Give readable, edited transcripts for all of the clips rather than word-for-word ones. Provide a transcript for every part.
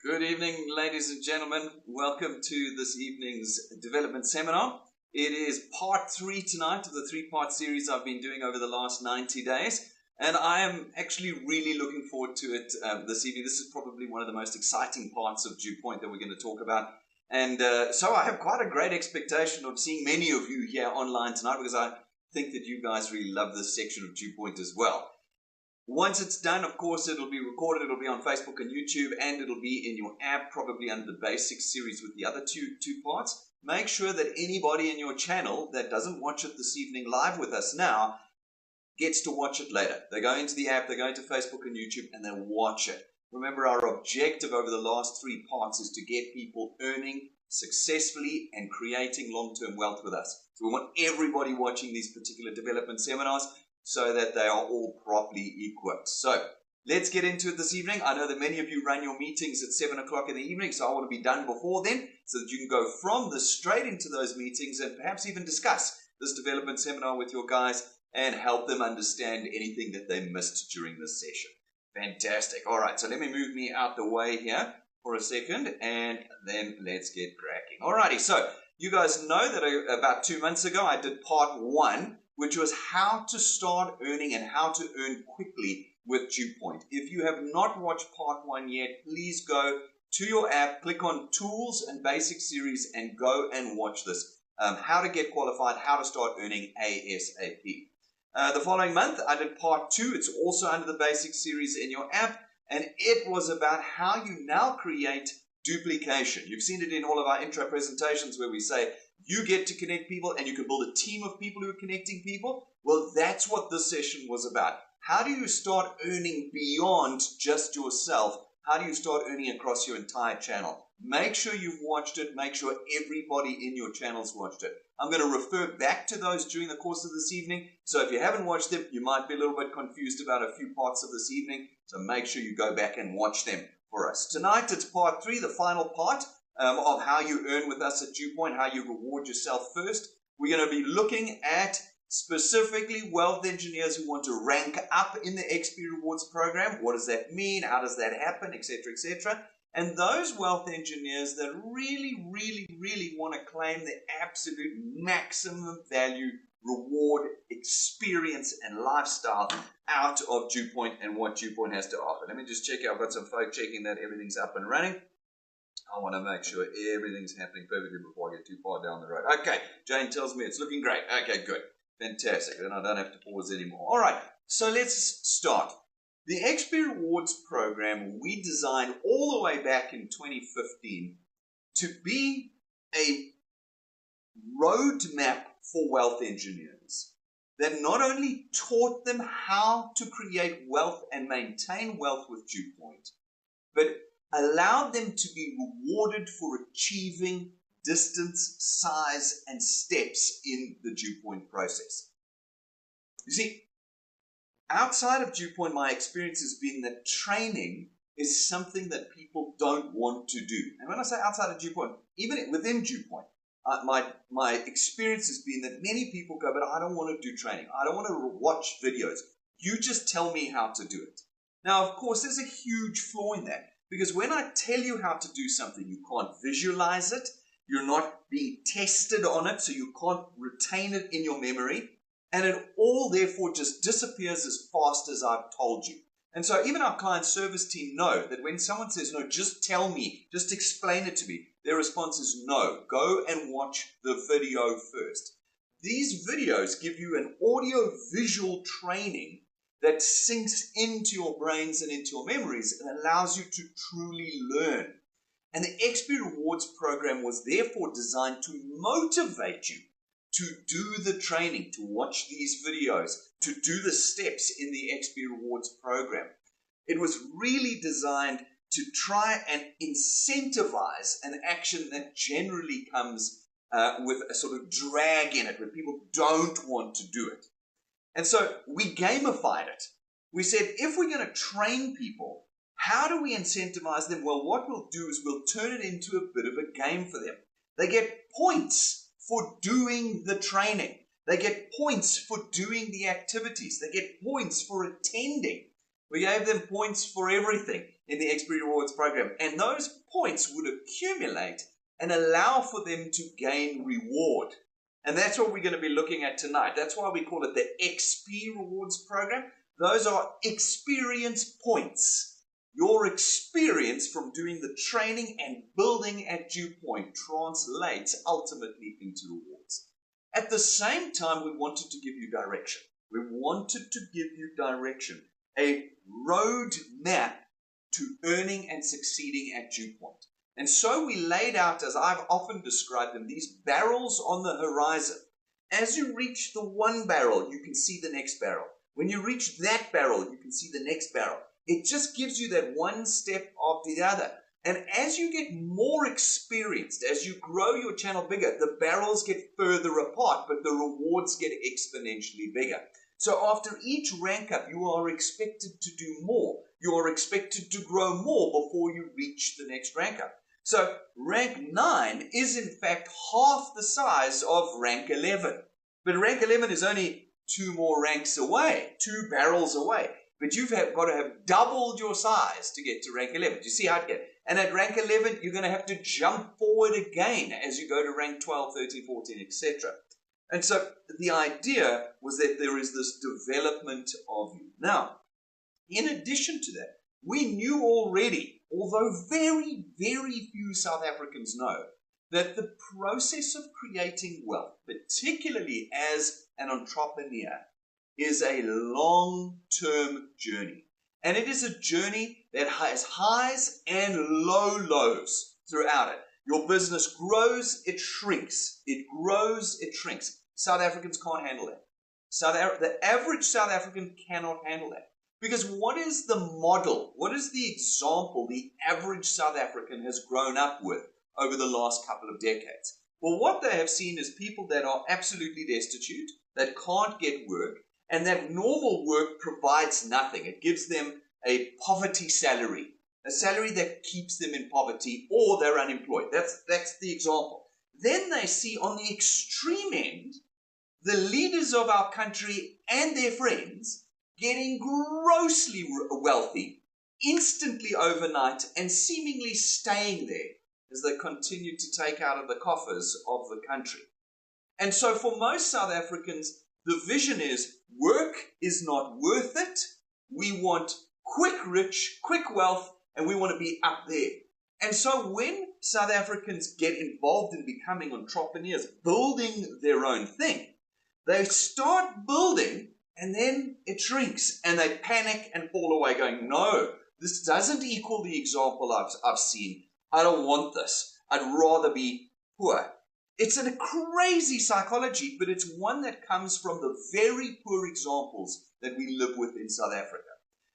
Good evening, ladies and gentlemen. Welcome to this evening's development seminar. It is part 3 tonight of the 3-part series I've been doing over the last 90 days. And I am actually really looking forward to it this evening. This is probably one of the most exciting parts of DuePoint that we're going to talk about. And so I have quite a great expectation of seeing many of you here online tonight, because I think that you guys really love this section of DuePoint as well. Once it's done, of course, it'll be recorded, it'll be on Facebook and YouTube, and it'll be in your app, probably under the basic series with the other two parts. Make sure that anybody in your channel that doesn't watch it this evening live with us now gets to watch it later. They go into the app, they go into Facebook and YouTube, and they watch it. Remember, our objective over the last 3 parts is to get people earning successfully and creating long-term wealth with us. So we want everybody watching these particular development seminars so that they are all properly equipped. So let's get into it this evening. I know that many of you run your meetings at 7 o'clock in the evening, so I want to be done before then so that you can go from this straight into those meetings and perhaps even discuss this development seminar with your guys and help them understand anything that they missed during this session. Fantastic. All right, so let me move me out the way here for a second, and then let's get cracking. All righty, so you guys know that about 2 months ago I did part 1, which was how to start earning and how to earn quickly with DuePoint. If you have not watched part 1 yet, please go to your app, click on Tools and Basic Series, and go and watch this. How to get qualified, how to start earning ASAP. The following month, I did part 2. It's also under the Basic Series in your app, and it was about how you now create duplication. You've seen it in all of our intro presentations where we say, you get to connect people and you can build a team of people who are connecting people. Well, that's what this session was about. How do you start earning beyond just yourself? How do you start earning across your entire channel? Make sure you've watched it. Make sure everybody in your channel's watched it. I'm going to refer back to those during the course of this evening. So if you haven't watched them, you might be a little bit confused about a few parts of this evening. So make sure you go back and watch them for us. Tonight, it's part 3, the final part. Of how you earn with us at DuePoint, how you reward yourself first. We're going to be looking at specifically wealth engineers who want to rank up in the XP Rewards program. What does that mean? How does that happen? Etc., etc. And those wealth engineers that really want to claim the absolute maximum value, reward, experience, and lifestyle out of DuePoint and what DuePoint has to offer. Let me just check out. I've got some folk checking that everything's up and running. I want to make sure everything's happening perfectly before I get too far down the road. Okay, Jane tells me it's looking great. Okay, good. Fantastic. Then I don't have to pause anymore. All right, so let's start. The XP Rewards program we designed all the way back in 2015 to be a roadmap for wealth engineers that not only taught them how to create wealth and maintain wealth with DuePoint, but allowed them to be rewarded for achieving distance, size, and steps in the DuePoint process. You see, outside of DuePoint, my experience has been that training is something that people don't want to do. And when I say outside of DuePoint, even within DuePoint, my experience has been that many people go, but I don't want to do training. I don't want to watch videos. You just tell me how to do it. Now, of course, there's a huge flaw in that. Because when I tell you how to do something, you can't visualize it, you're not being tested on it, so you can't retain it in your memory, and it all therefore just disappears as fast as I've told you. And so even our client service team know that when someone says, no, just tell me, just explain it to me, their response is no, go and watch the video first. These videos give you an audio-visual training that sinks into your brains and into your memories and allows you to truly learn. And the XP Rewards program was therefore designed to motivate you to do the training, to watch these videos, to do the steps in the XP Rewards program. It was really designed to try and incentivize an action that generally comes with a sort of drag in it, where people don't want to do it. And so we gamified it. We said, if we're going to train people, how do we incentivize them? Well, what we'll do is we'll turn it into a bit of a game for them. They get points for doing the training. They get points for doing the activities. They get points for attending. We gave them points for everything. in the XP Rewards program. And those points would accumulate and allow for them to gain reward. And that's what we're going to be looking at tonight. That's why we call it the XP Rewards program. Those are experience points. Your experience from doing the training and building at DuePoint translates ultimately into rewards. At the same time, we wanted to give you direction. We wanted to give you direction, a road map to earning and succeeding at DuePoint. And so we laid out, as I've often described them, these barrels on the horizon. As you reach the one barrel, you can see the next barrel. When you reach that barrel, you can see the next barrel. It just gives you that one step after the other. And as you get more experienced, as you grow your channel bigger, the barrels get further apart, but the rewards get exponentially bigger. So after each rank up, you are expected to do more. You are expected to grow more before you reach the next rank up. So rank 9 is in fact half the size of rank 11. But rank 11 is only 2 more ranks away, 2 barrels away. But you've got to have doubled your size to get to rank 11. Do you see how it gets? And at rank 11, you're going to have to jump forward again as you go to rank 12, 13, 14, etc. And so the idea was that there is this development of you. Now, in addition to that, we knew already, although very, very few South Africans know, that the process of creating wealth, particularly as an entrepreneur, is a long-term journey. And it is a journey that has highs and low lows throughout it. Your business grows, it shrinks. It grows, it shrinks. South Africans can't handle that. The average South African cannot handle that. Because what is the model? What is the example the average South African has grown up with over the last couple of decades? Well, what they have seen is people that are absolutely destitute, that can't get work, and that normal work provides nothing. It gives them a poverty salary, a salary that keeps them in poverty, or they're unemployed. That's the example. Then they see on the extreme end, the leaders of our country and their friends getting grossly wealthy, instantly overnight, and seemingly staying there as they continue to take out of the coffers of the country. And so for most South Africans, the vision is work is not worth it. We want quick rich, quick wealth, and we want to be up there. And so when South Africans get involved in becoming entrepreneurs, building their own thing, they start building and then it shrinks and they panic and fall away going, no, this doesn't equal the example I've seen. I don't want this. I'd rather be poor. It's a crazy psychology, but it's one that comes from the very poor examples that we live with in South Africa.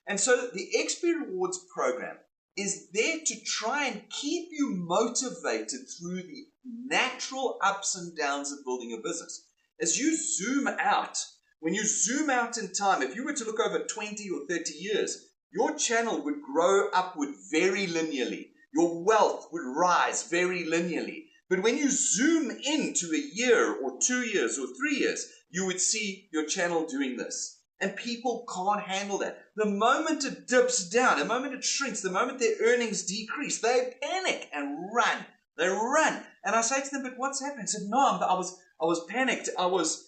And so the XP Rewards program is there to try and keep you motivated through the natural ups and downs of building a business. As you zoom out, when you zoom out in time, if you were to look over 20 or 30 years, your channel would grow upward very linearly. Your wealth would rise very linearly. But when you zoom into a year or 2 years or 3 years, you would see your channel doing this. And people can't handle that. The moment it dips down, the moment it shrinks, the moment their earnings decrease, they panic and run. They run. And I say to them, but what's happened? I said, no, I was panicked. I was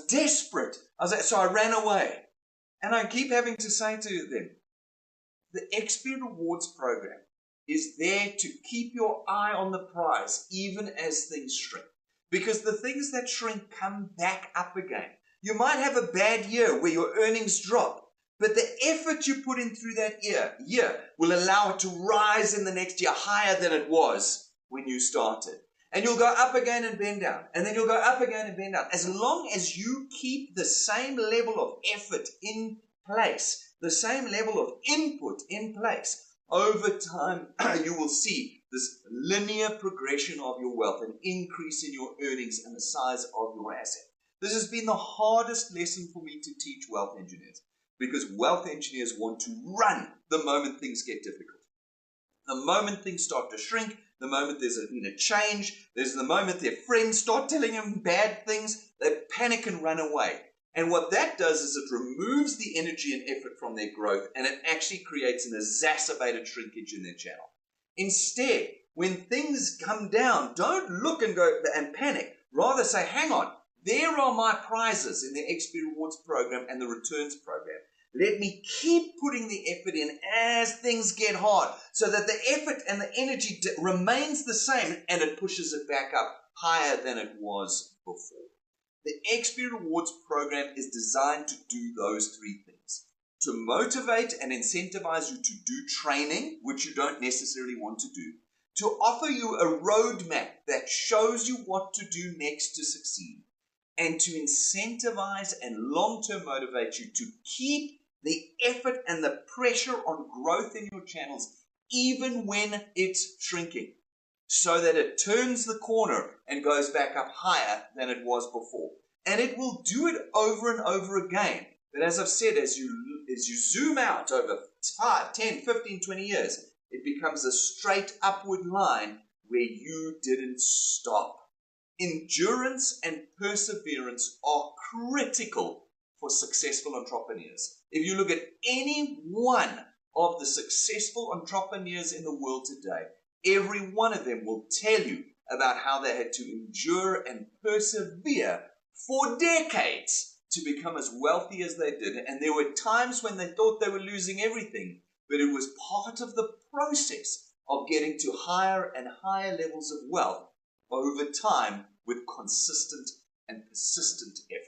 desperate. So I ran away. And I keep having to say to them, the XP Rewards program is there to keep your eye on the prize even as things shrink. Because the things that shrink come back up again. You might have a bad year where your earnings drop, but the effort you put in through that year will allow it to rise in the next year higher than it was when you started. And you'll go up again and bend down, and then you'll go up again and bend down. As long as you keep the same level of effort in place, the same level of input in place, over time, you will see this linear progression of your wealth, an increase in your earnings and the size of your asset. This has been the hardest lesson for me to teach wealth engineers, because wealth engineers want to run the moment things get difficult. The moment things start to shrink, the moment there's been a change, there's the moment their friends start telling them bad things, they panic and run away. And what that does is it removes the energy and effort from their growth, and it actually creates an exacerbated shrinkage in their channel. Instead, when things come down, don't look and go and panic. Rather say, hang on, there are my prizes in the XP Rewards Program and the Returns Program. Let me keep putting the effort in as things get hard so that the effort and the energy remains the same and it pushes it back up higher than it was before. The XP Rewards Program is designed to do those three things. To motivate and incentivize you to do training, which you don't necessarily want to do. To offer you a roadmap that shows you what to do next to succeed. And to incentivize and long-term motivate you to keep the effort and the pressure on growth in your channels, even when it's shrinking, so that it turns the corner and goes back up higher than it was before. And it will do it over and over again. But as I've said, as you zoom out over 5, 10, 15, 20 years, it becomes a straight upward line where you didn't stop. Endurance and perseverance are critical for successful entrepreneurs. If you look at any one of the successful entrepreneurs in the world today, every one of them will tell you about how they had to endure and persevere for decades to become as wealthy as they did. And there were times when they thought they were losing everything, but it was part of the process of getting to higher and higher levels of wealth over time with consistent and persistent effort.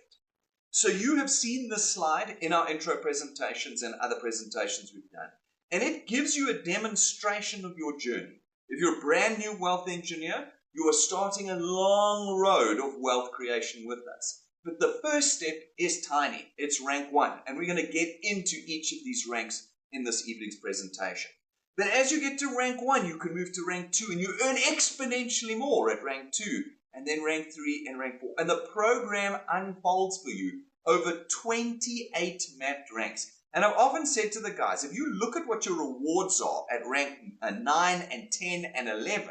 So you have seen this slide in our intro presentations and other presentations we've done, and it gives you a demonstration of your journey. If you're a brand new wealth engineer, you are starting a long road of wealth creation with us. But the first step is tiny. It's rank 1, and we're going to get into each of these ranks in this evening's presentation. But as you get to rank 1, you can move to rank 2, and you earn exponentially more at rank 2, and then rank 3 and rank 4. And the program unfolds for you over 28 mapped ranks. And I've often said to the guys, if you look at what your rewards are at rank 9 and 10 and 11,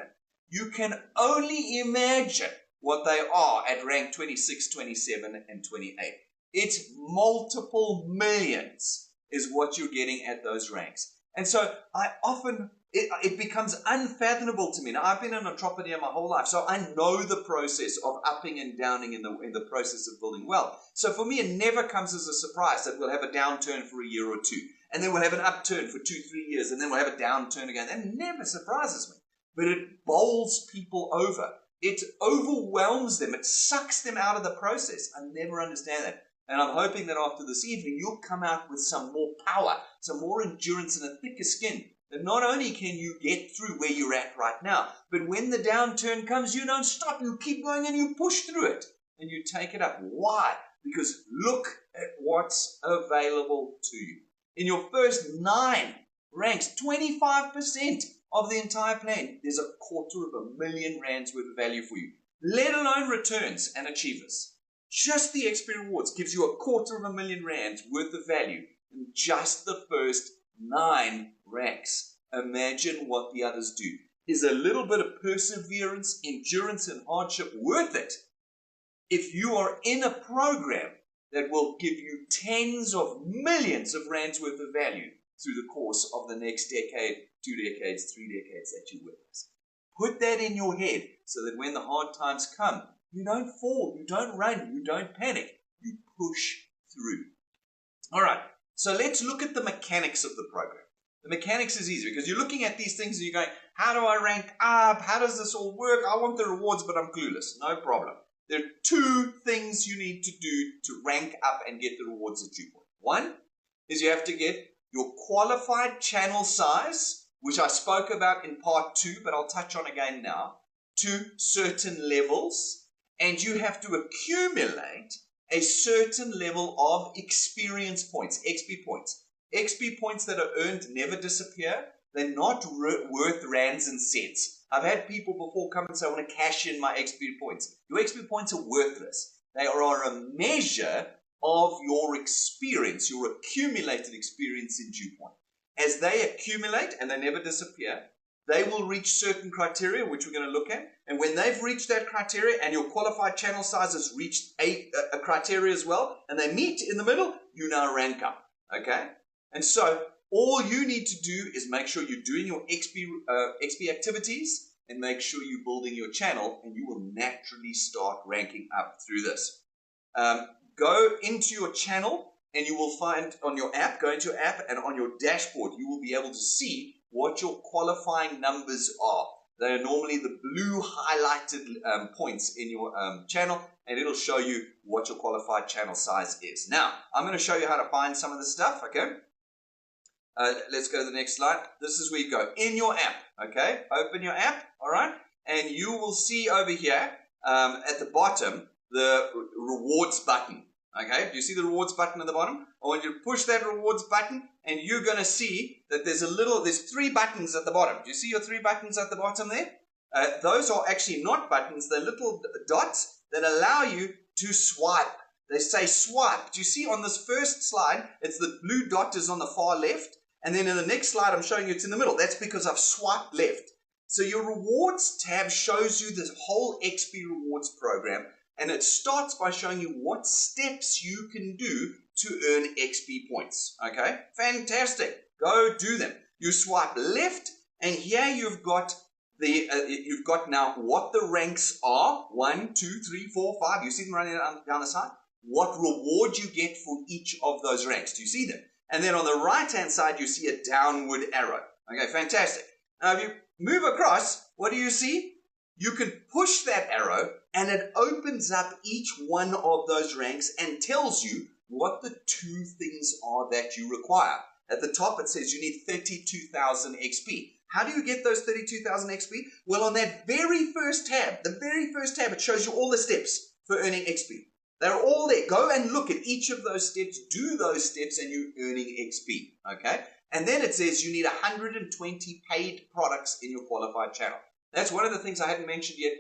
you can only imagine what they are at rank 26, 27, and 28. It's multiple millions is what you're getting at those ranks. And so it becomes unfathomable to me. Now, I've been an entrepreneur my whole life, so I know the process of upping and downing in the process of building wealth. So for me, it never comes as a surprise that we'll have a downturn for a year or two, and then we'll have an upturn for 2-3 years, and then we'll have a downturn again. That never surprises me, but it bowls people over. It overwhelms them. It sucks them out of the process. I never understand that. And I'm hoping that after this evening, you'll come out with some more power, some more endurance, and a thicker skin. That not only can you get through where you're at right now, but when the downturn comes, you don't stop. You keep going and you push through it. And you take it up. Why? Because look at what's available to you. In your first 9 ranks, 25% of the entire plan, there's $250,000 rands worth of value for you. Let alone returns and achievers. Just the XP Rewards gives you $250,000 rands worth of value in just the first 9 ranks. Imagine what the others do. Is a little bit of perseverance, endurance, and hardship worth it if you are in a program that will give you tens of millions of rands worth of value through the course of the next decade, 2 decades, 3 decades that you're with us? Put that in your head so that when the hard times come, you don't fall, you don't run, you don't panic, you push through. All right, so let's look at the mechanics of the program. The mechanics is easy because you're looking at these things and you're going, how do I rank up? How does this all work? I want the rewards, but I'm clueless. No problem. There are 2 things you need to do to rank up and get the rewards at DuePoint. One is you have to get your qualified channel size, which I spoke about in part 2, but I'll touch on again now, to certain levels. And you have to accumulate a certain level of experience points, XP points. XP points that are earned never disappear. They're not worth rands and cents. I've had people before come and say, I want to cash in my XP points. Your XP points are worthless. They are a measure of your experience, your accumulated experience in DuePoint. As they accumulate and they never disappear, they will reach certain criteria, which we're going to look at. And when they've reached that criteria and your qualified channel size has reached a criteria as well, and they meet in the middle, you now rank up. Okay? And so all you need to do is make sure you're doing your XP activities and make sure you're building your channel, and you will naturally start ranking up through this. Go into your channel, and you will find on your app, go into your app, and on your dashboard, you will be able to see what your qualifying numbers are. They are normally the blue highlighted points in your channel, and it'll show you what your qualified channel size is. Now, I'm going to show you how to find some of the stuff, okay? Let's go to the next slide. This is where you go in your app, okay? Open your app, all right? And you will see over here at the bottom the rewards button, okay? Do you see the rewards button at the bottom? I want you to push that rewards button, and you're going to see that there's three buttons at the bottom. Do you see your three buttons at the bottom there? Those are actually not buttons. They're little dots that allow you to swipe. They say swipe. Do you see on this first slide, it's the blue dot is on the far left, and then in the next slide I'm showing you it's in the middle. That's because I've swiped left. So your rewards tab shows you this whole XP Rewards program, and it starts by showing you what steps you can do to earn XP points. Okay, fantastic. Go do them. You swipe left, and here you've got now what the ranks are. 1, 2, 3, 4, 5. You see them running down the side. What reward you get for each of those ranks. Do you see them? And then on the right-hand side, you see a downward arrow. Okay, fantastic. Now, if you move across, what do you see? You can push that arrow, and it opens up each one of those ranks and tells you what the 2 things are that you require. At the top, it says you need 32,000 XP. How do you get those 32,000 XP? Well, on that very first tab, it shows you all the steps for earning XP. They're all there. Go and look at each of those steps, do those steps, and you're earning XP, okay? And then it says you need 120 paid products in your qualified channel. That's one of the things I hadn't mentioned yet.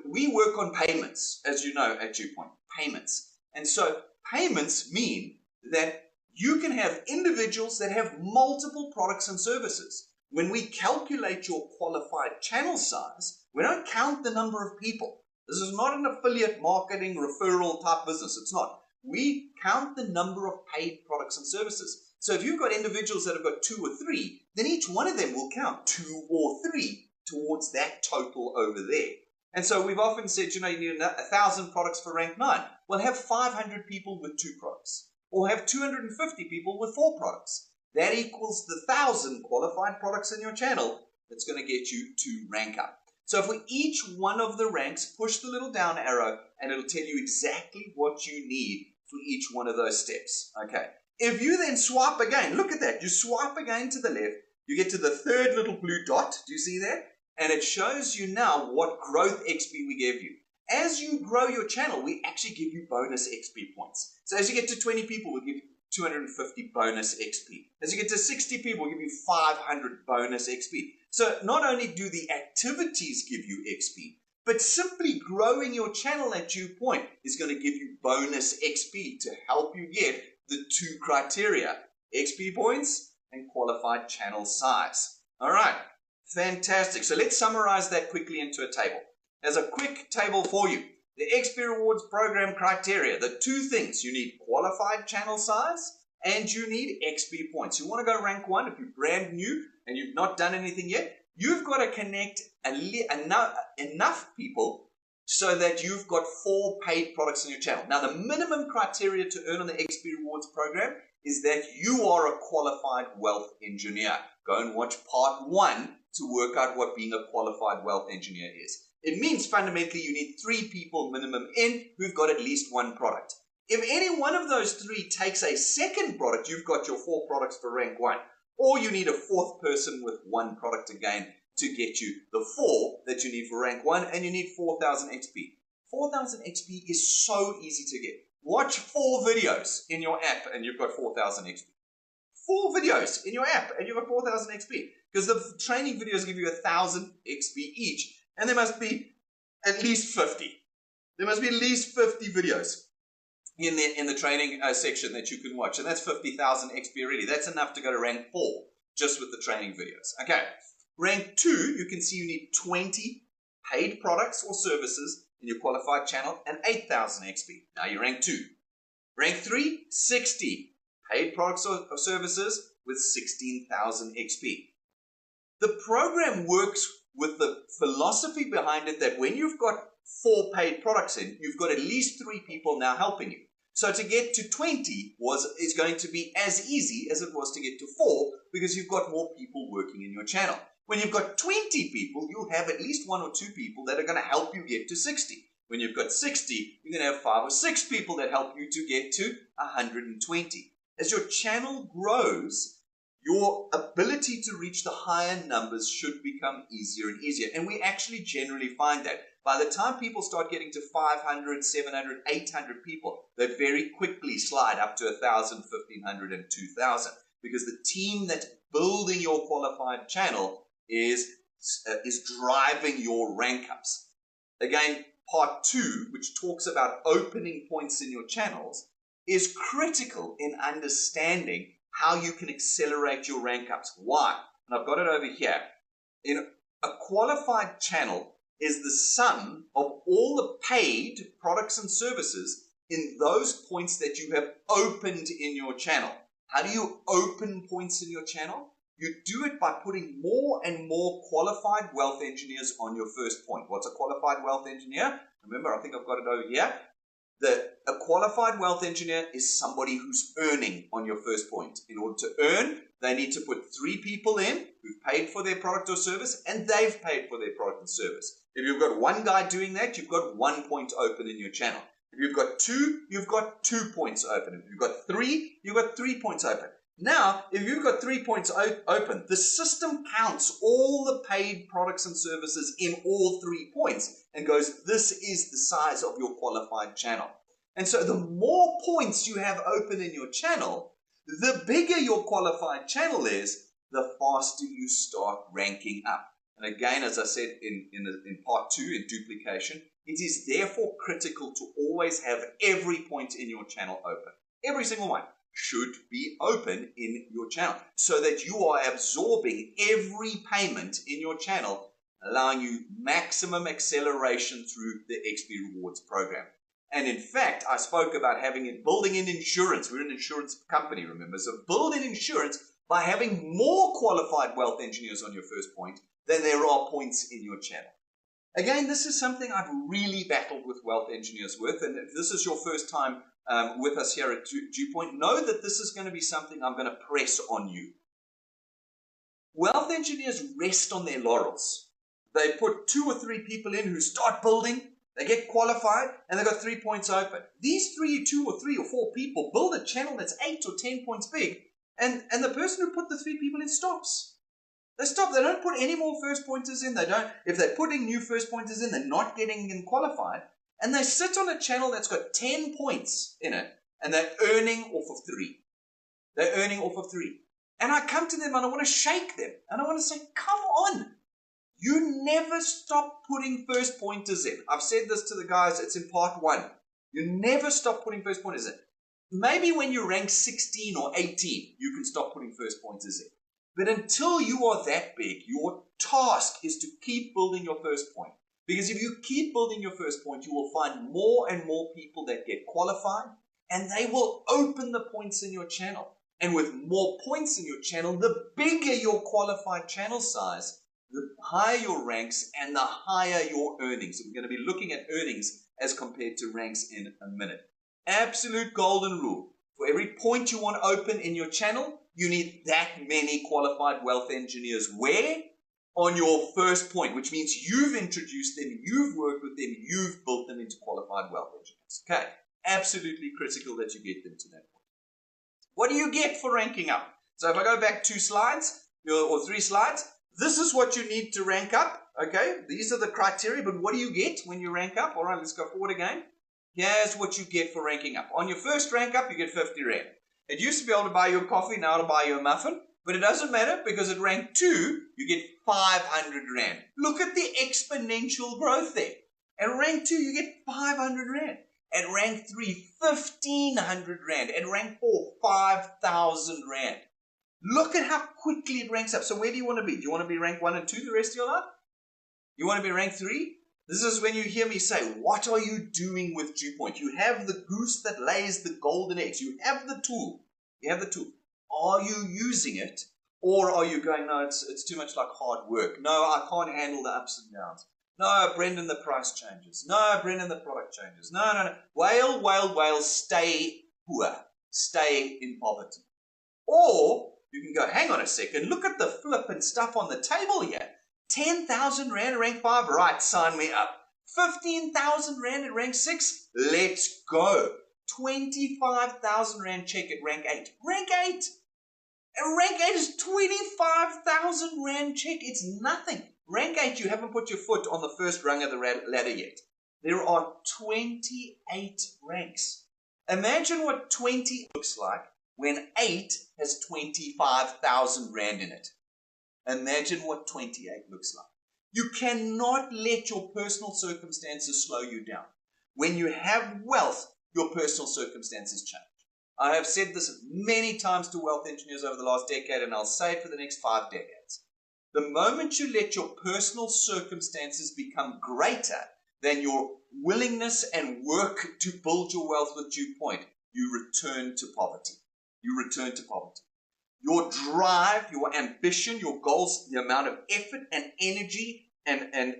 We work on payments, as you know, at DuePoint, payments. And so payments mean that you can have individuals that have multiple products and services. When we calculate your qualified channel size, we don't count the number of people. This is not an affiliate marketing referral type business. It's not. We count the number of paid products and services. So if you've got individuals that have got 2 or 3, then each one of them will count 2 or 3 towards that total over there. And so we've often said, you know, you need 1,000 products for rank 9. Well, have 500 people with 2 products. Or have 250 people with 4 products. That equals the 1,000 qualified products in your channel that's going to get you to rank up. So for each one of the ranks, push the little down arrow, and it'll tell you exactly what you need for each one of those steps. Okay. If you then swipe again, look at that. You swipe again to the left, you get to the third little blue dot. Do you see that? And it shows you now what growth XP we give you. As you grow your channel, we actually give you bonus XP points. So as you get to 20 people, we'll give you 250 bonus XP. As you get to 60 people, we'll give you 500 bonus XP. So not only do the activities give you XP, but simply growing your channel at DuePoint is going to give you bonus XP to help you get the 2 criteria, XP points and qualified channel size. All right, fantastic. So let's summarize that quickly into a table. As a quick table for you, the XP Rewards Program criteria, the 2 things, you need qualified channel size and you need XP points. You want to go rank 1 if you're brand new and you've not done anything yet. You've got to connect enough people so that you've got 4 paid products in your channel. Now, the minimum criteria to earn on the XP Rewards Program is that you are a qualified wealth engineer. Go and watch part 1 to work out what being a qualified wealth engineer is. It means fundamentally you need 3 people minimum in who've got at least 1 product. If any one of those 3 takes a second product, you've got your 4 products for rank 1. Or you need a 4th person with 1 product again to get you the 4 that you need for rank 1, and you need 4,000 XP. 4,000 XP is so easy to get. Watch 4 videos in your app and you've got 4,000 XP. 4 videos in your app and you've got 4,000 XP. Because the training videos give you 1,000 XP each. And there must be at least 50. There must be at least 50 videos in the training section that you can watch. And that's 50,000 XP already. That's enough to go to rank 4 just with the training videos. Okay. Rank 2, you can see you need 20 paid products or services in your qualified channel and 8,000 XP. Now you're rank 2. Rank 3, 60 paid products or services with 16,000 XP. The program works with the philosophy behind it that when you've got 4 paid products in, you've got at least 3 people now helping you. So to get to 20 is going to be as easy as it was to get to 4 because you've got more people working in your channel. When you've got 20 people, you'll have at least 1 or 2 people that are going to help you get to 60. When you've got 60, you're going to have 5 or 6 people that help you to get to 120. As your channel grows, your ability to reach the higher numbers should become easier and easier. And we actually generally find that by the time people start getting to 500, 700, 800 people, they very quickly slide up to 1,000, 1,500, and 2,000 because the team that's building your qualified channel is driving your rank ups. Again, part 2, which talks about opening points in your channels, is critical in understanding how you can accelerate your rank ups. Why? And I've got it over here. In a qualified channel is the sum of all the paid products and services in those points that you have opened in your channel. How do you open points in your channel? You do it by putting more and more qualified wealth engineers on your first point. What's a qualified wealth engineer? Remember, I think I've got it over here. A qualified wealth engineer is somebody who's earning on your first point. In order to earn, they need to put 3 people in who've paid for their product or service, and they've paid for their product and service. If you've got 1 guy doing that, you've got 1 point open in your channel. If you've got 2, you've got 2 points open. If you've got 3, you've got 3 points open. Now, if you've got 3 points open, the system counts all the paid products and services in all 3 points and goes, this is the size of your qualified channel. And so the more points you have open in your channel, the bigger your qualified channel is, the faster you start ranking up. And again, as I said in part 2, in duplication, it is therefore critical to always have every point in your channel open. Every single one should be open in your channel so that you are absorbing every payment in your channel, allowing you maximum acceleration through the XP Rewards program. And in fact, I spoke about building in insurance. We're an insurance company, remember? So build in insurance by having more qualified wealth engineers on your first point than there are points in your channel. Again, this is something I've really battled with wealth engineers with. And if this is your first time with us here at DuePoint, know that this is going to be something I'm going to press on you. Wealth engineers rest on their laurels. They put 2 or 3 people in who start building, they get qualified, and they've got 3 points open. These 2 or 3 or 4 people build a channel that's 8 or 10 points big, and the person who put the 3 people in stops. They stop. They don't put any more first pointers in. If they're putting new first pointers in, they're not getting them qualified. And they sit on a channel that's got 10 points in it, and they're earning off of 3. They're earning off of 3. And I come to them and I want to shake them. And I want to say, come on. You never stop putting first pointers in. I've said this to the guys. It's in part 1. You never stop putting first pointers in. Maybe when you rank 16 or 18, you can stop putting first pointers in. But until you are that big, your task is to keep building your first point. Because if you keep building your first point, you will find more and more people that get qualified, and they will open the points in your channel. And with more points in your channel, the bigger your qualified channel size, the higher your ranks and the higher your earnings. So we're going to be looking at earnings as compared to ranks in a minute. Absolute golden rule. For every point you want to open in your channel, you need that many qualified wealth engineers. Where? On your first point, which means you've introduced them, you've worked with them, you've built them into qualified wealth engineers. Okay, absolutely critical that you get them to that point. What do you get for ranking up? So if I go back 2 slides or 3 slides, this is what you need to rank up. Okay, these are the criteria, but what do you get when you rank up? All right, let's go forward again. Here's what you get for ranking up. On your first rank up, you get 50 Rand. It used to be able to buy you a coffee, now it'll buy you a muffin. But it doesn't matter because at rank 2, you get 500 Rand. Look at the exponential growth there. At rank 2, you get 500 Rand. At rank 3, 1,500 Rand. At rank 4, 5,000 Rand. Look at how quickly it ranks up. So where do you want to be? Do you want to be rank 1 and 2 the rest of your life? You want to be rank 3? This is when you hear me say, what are you doing with DuePoint? You have the goose that lays the golden eggs. You have the tool. You have the tool. Are you using it? Or are you going, no, it's too much like hard work. No, I can't handle the ups and downs. No, Brendan, the price changes. No, Brendan, the product changes. No. Wail, wail, wail, stay poor. Stay in poverty. Or you can go, hang on a second, look at the flippin' stuff on the table here. 10,000 Rand at rank 5, right, sign me up. 15,000 Rand at rank 6, let's go. 25,000 Rand check at rank 8. Rank 8! And rank 8 is 25,000 Rand check. It's nothing. Rank 8, you haven't put your foot on the first rung of the ladder yet. There are 28 ranks. Imagine what 20 looks like when 8 has 25,000 Rand in it. Imagine what 28 looks like. You cannot let your personal circumstances slow you down. When you have wealth, your personal circumstances change. I have said this many times to wealth engineers over the last decade, and I'll say it for the next 5 decades. The moment you let your personal circumstances become greater than your willingness and work to build your wealth with DuePoint, you return to poverty. You return to poverty. Your drive, your ambition, your goals, the amount of effort and energy and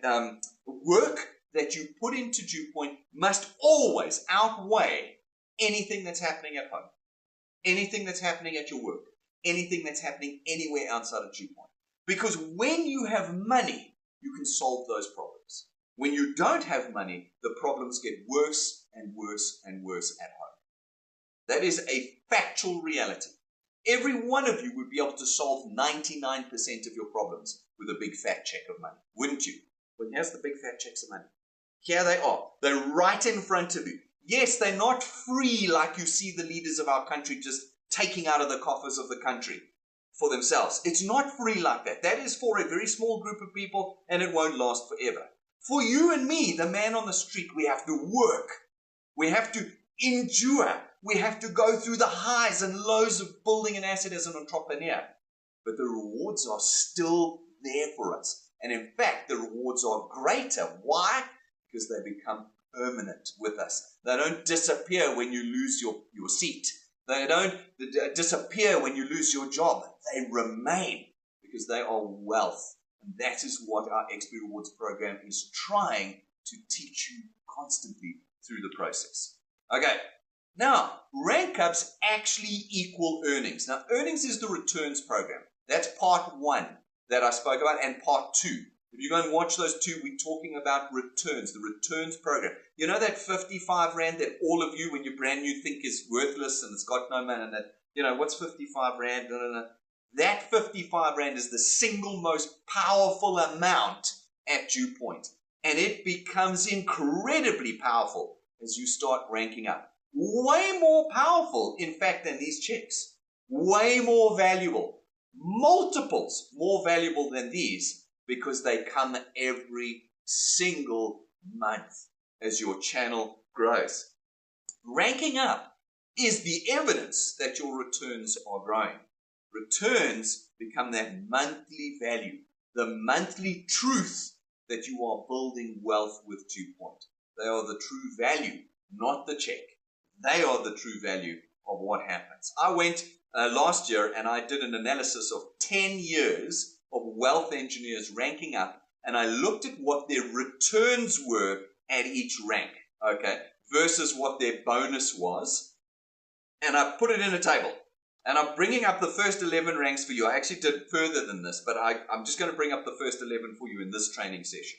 work that you put into DuePoint must always outweigh anything that's happening at home, anything that's happening at your work, anything that's happening anywhere outside of DuePoint. Because when you have money, you can solve those problems. When you don't have money, the problems get worse and worse and worse at home. That is a factual reality. Every one of you would be able to solve 99% of your problems with a big fat check of money, wouldn't you? Well, here's the big fat checks of money. Here they are. They're right in front of you. Yes, they're not free like you see the leaders of our country just taking out of the coffers of the country for themselves. It's not free like that. That is for a very small group of people, and it won't last forever. For you and me, the man on the street, we have to work. We have to endure. We have to go through the highs and lows of building an asset as an entrepreneur. But the rewards are still there for us. And in fact, the rewards are greater. Why? Because they become permanent with us. They don't disappear when you lose your seat. They don't disappear when you lose your job. They remain because they are wealth. And that is what our XP Rewards program is trying to teach you constantly through the process. Okay. Now, rank ups actually equal earnings. Now, earnings is the returns program. That's part 1 that I spoke about, and part 2. If you go and watch those 2, we're talking about returns, the returns program. You know that 55 Rand that all of you, when you're brand new, think is worthless and it's got no money, and that, what's 55 Rand? No. That 55 Rand is the single most powerful amount at DuePoint. And it becomes incredibly powerful as you start ranking up. Way more powerful, in fact, than these checks. Way more valuable. Multiples more valuable than these because they come every single month as your channel grows. Ranking up is the evidence that your returns are growing. Returns become that monthly value, the monthly truth that you are building wealth with DuePoint. They are the true value, not the check. They are the true value of what happens. I went last year and I did an analysis of 10 years of wealth engineers ranking up, and I looked at what their returns were at each rank, okay, versus what their bonus was, and I put it in a table. And I'm bringing up the first 11 ranks for you. I actually did further than this, but I'm just going to bring up the first 11 for you in this training session.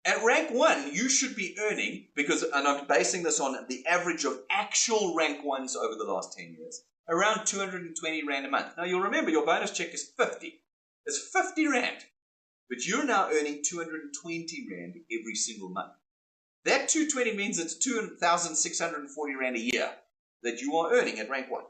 At rank 1, you should be earning, and I'm basing this on the average of actual rank 1s over the last 10 years, around 220 Rand a month. Now, you'll remember your bonus check is 50. It's 50 Rand. But you're now earning 220 Rand every single month. That 220 means it's 2,640 Rand a year that you are earning at rank 1.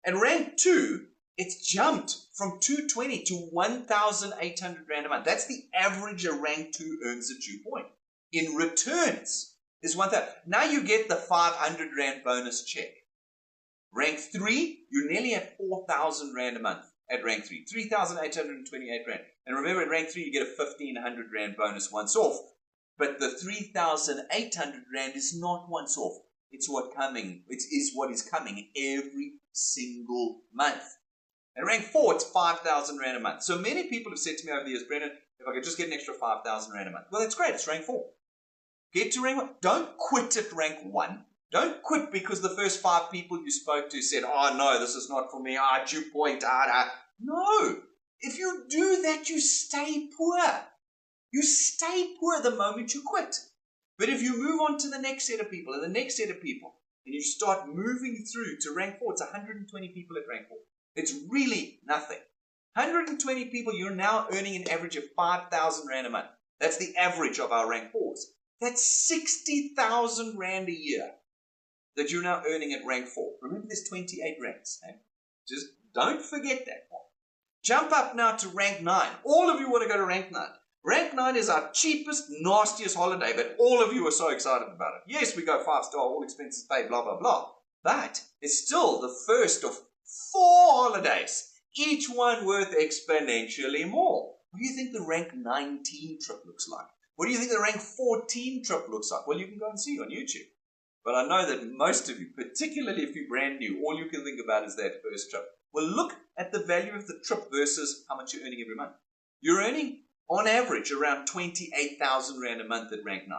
At rank 2, it's jumped from 220 to 1,800 Rand a month. That's the average a rank 2 earns at DuePoint. In returns, is 1,000. Now you get the 500 Rand bonus check. Rank 3, you're nearly at 4,000 Rand a month. at rank 3. 3,828 Rand. And remember, at rank 3, you get a 1,500 Rand bonus once off. But the 3,800 Rand is not once off. It's what is coming every single month. At rank 4, it's 5,000 Rand a month. So many people have said to me over the years, Brendan, if I could just get an extra 5,000 Rand a month. Well, that's great. It's rank 4. Get to rank 1. Don't quit at rank 1. Don't quit because the first 5 people you spoke to said, oh, no, this is not for me. DuePoint, No. If you do that, you stay poor. You stay poor the moment you quit. But if you move on to the next set of people and the next set of people, and you start moving through to rank 4, it's 120 people at rank 4. It's really nothing. 120 people, you're now earning an average of 5,000 Rand a month. That's the average of our rank 4s. That's 60,000 Rand a year that you're now earning at rank 4. Remember, there's 28 ranks. Eh? Just don't forget that one. Jump up now to rank 9. All of you want to go to rank 9. Rank 9 is our cheapest, nastiest holiday, but all of you are so excited about it. Yes, we go 5-star, all expenses paid, blah, blah, blah. But it's still the first of 4 holidays, each one worth exponentially more. What do you think the rank 19 trip looks like? What do you think the rank 14 trip looks like? Well, you can go and see on YouTube. But I know that most of you, particularly if you're brand new, all you can think about is that first trip. Well, look at the value of the trip versus how much you're earning every month. You're earning, on average, around 28,000 Rand a month at rank 9.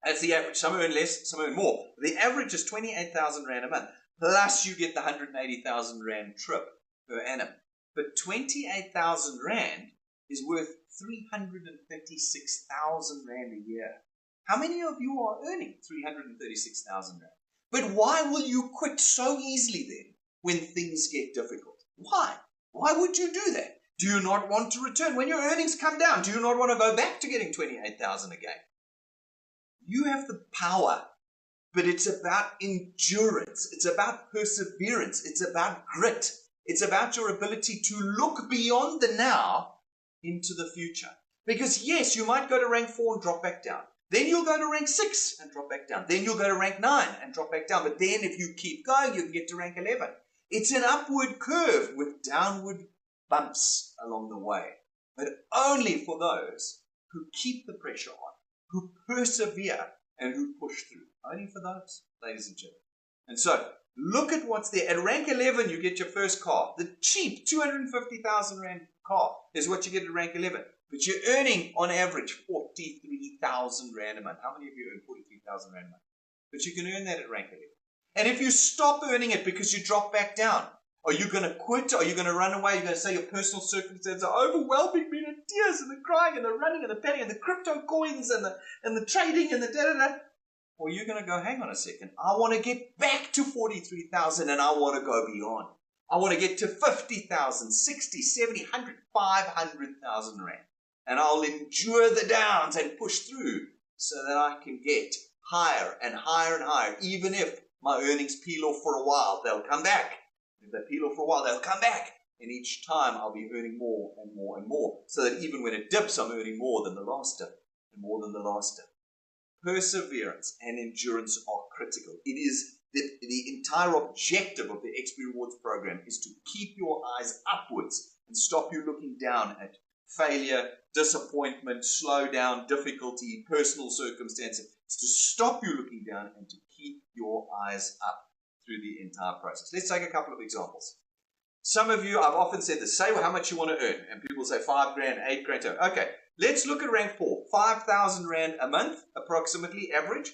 That's the average. Some earn less, some earn more. The average is 28,000 Rand a month. Plus you get the 180,000 Rand trip per annum. But 28,000 Rand is worth 336,000 Rand a year. How many of you are earning 336,000 Rand? But why will you quit so easily then when things get difficult? Why? Why would you do that? Do you not want to return? When your earnings come down, do you not want to go back to getting 28,000 again? You have the power, but it's about endurance. It's about perseverance. It's about grit. It's about your ability to look beyond the now into the future. Because yes, you might go to rank 4 and drop back down. Then you'll go to rank 6 and drop back down. Then you'll go to rank 9 and drop back down. But then if you keep going, you can get to rank 11. It's an upward curve with downward bumps along the way. But only for those who keep the pressure on, who persevere, and who push through. Only for those, ladies and gentlemen. And so, look at what's there. At rank 11, you get your first car. The cheap 250,000 Rand car is what you get at rank 11. But you're earning, on average, 43,000 Rand a month. How many of you earn 43,000 Rand a month? But you can earn that at rank 11. And if you stop earning it because you drop back down, are you going to quit? Are you going to run away? You're going to say your personal circumstances are overwhelming me, and the tears and the crying and the running and the panic and the crypto coins and the trading and the da-da-da. Or you're going to go, hang on a second, I want to get back to 43,000 and I want to go beyond. I want to get to 50,000, 60, 70, 100, 500,000 Rand. And I'll endure the downs and push through so that I can get higher and higher and higher. Even if my earnings peel off for a while, they'll come back. If they peel off for a while, they'll come back. And each time I'll be earning more and more and more. So that even when it dips, I'm earning more than the last dip and more than the last dip. Perseverance and endurance are critical. It is the entire objective of the XP Rewards program is to keep your eyes upwards and stop you looking down at failure, disappointment, slowdown, difficulty, personal circumstances. It's to stop you looking down and to keep your eyes up through the entire process. Let's take a couple of examples. Some of you, I've often said this, say how much you want to earn. And people say 5 grand, 8 grand. Okay, let's look at rank 4. 5,000 Rand a month, approximately average.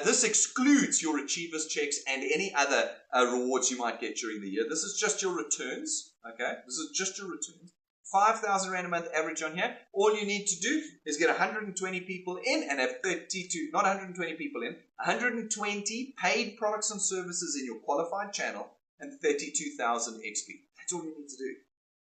This excludes your achievers checks and any other rewards you might get during the year. This is just your returns. Okay, this is just your returns. 5,000 Rand a month average on here. All you need to do is get 120 people in and have 32, not 120 people in, 120 paid products and services in your qualified channel and 32,000 XP. That's all you need to do.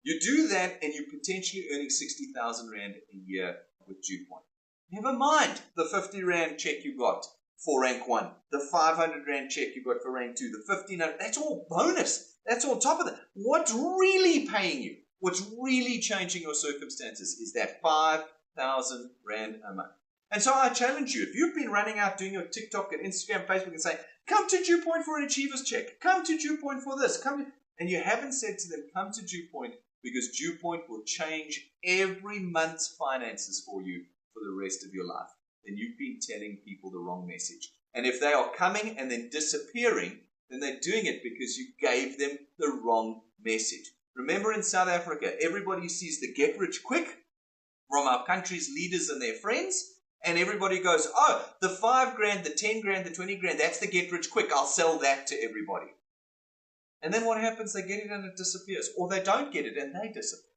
You do that and you're potentially earning 60,000 Rand a year with DuePoint. Never mind the 50 Rand check you got for rank 1, the 500 Rand check you got for rank 2, the 1,500, that's all bonus. That's on top of that. What's really paying you? What's really changing your circumstances is that 5,000 Rand a month. And so I challenge you, if you've been running out doing your TikTok and Instagram, Facebook and saying, come to DuePoint for an achievers check, come to DuePoint for this, and you haven't said to them, come to DuePoint because DuePoint will change every month's finances for you for the rest of your life. Then you've been telling people the wrong message. And if they are coming and then disappearing, then they're doing it because you gave them the wrong message. Remember, in South Africa, everybody sees the get rich quick from our country's leaders and their friends, and everybody goes, oh, the 5 grand, the 10 grand, the 20 grand, that's the get rich quick. I'll sell that to everybody. And then what happens? They get it and it disappears. Or they don't get it and they disappear.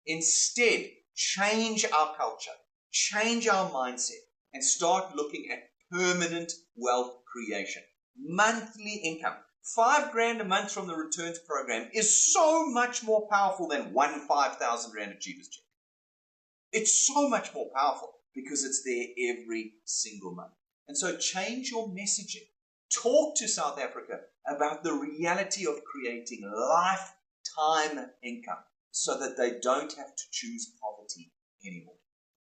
Instead, change our culture, change our mindset, and start looking at permanent wealth creation. Monthly income. 5 grand a month from the returns program is so much more powerful than one 5,000 rand achievers check. It's so much more powerful because it's there every single month. And so change your messaging. Talk to South Africa about the reality of creating lifetime income so that they don't have to choose poverty anymore.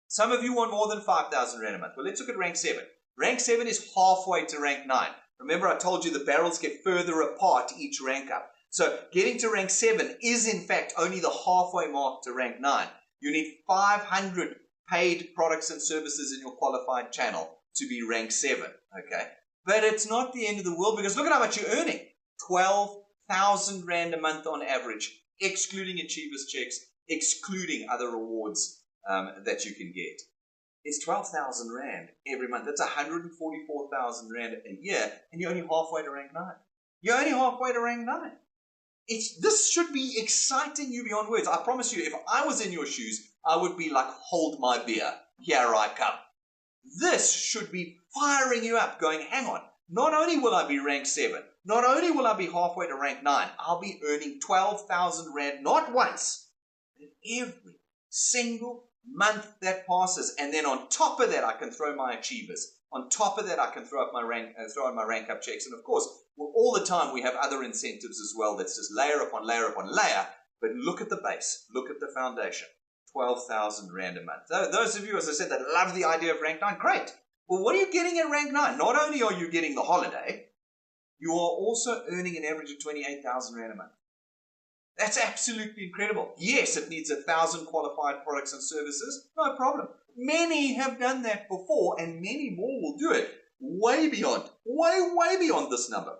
Some of you want more than 5,000 rand a month. Well, let's look at rank 7. Rank 7 is halfway to rank 9. Remember, I told you the barrels get further apart each rank up. So getting to rank 7 is in fact only the halfway mark to rank 9. You need 500 paid products and services in your qualified channel to be rank 7, okay? But it's not the end of the world, because look at how much you're earning. 12,000 rand a month on average, excluding achievers checks, excluding other rewards that you can get. It's 12,000 rand every month. That's 144,000 rand a year, and you're only halfway to rank 9. You're only halfway to rank 9. This should be exciting you beyond words. I promise you, if I was in your shoes, I would be like, hold my beer. Here I come. This should be firing you up, going, hang on. Not only will I be rank 7, not only will I be halfway to rank 9, I'll be earning 12,000 rand, not once, but every single month that passes. And then on top of that, I can throw my achievers. On top of that, I can throw in my rank up checks. And of course, all the time we have other incentives as well. That's just layer upon layer upon layer. But look at the base. Look at the foundation. 12,000 rand a month. Those of you, as I said, that love the idea of rank 9, great. Well, what are you getting at rank 9? Not only are you getting the holiday, you are also earning an average of 28,000 rand a month. That's absolutely incredible. Yes, it needs 1,000 qualified products and services. No problem. Many have done that before, and many more will do it. Way beyond this number.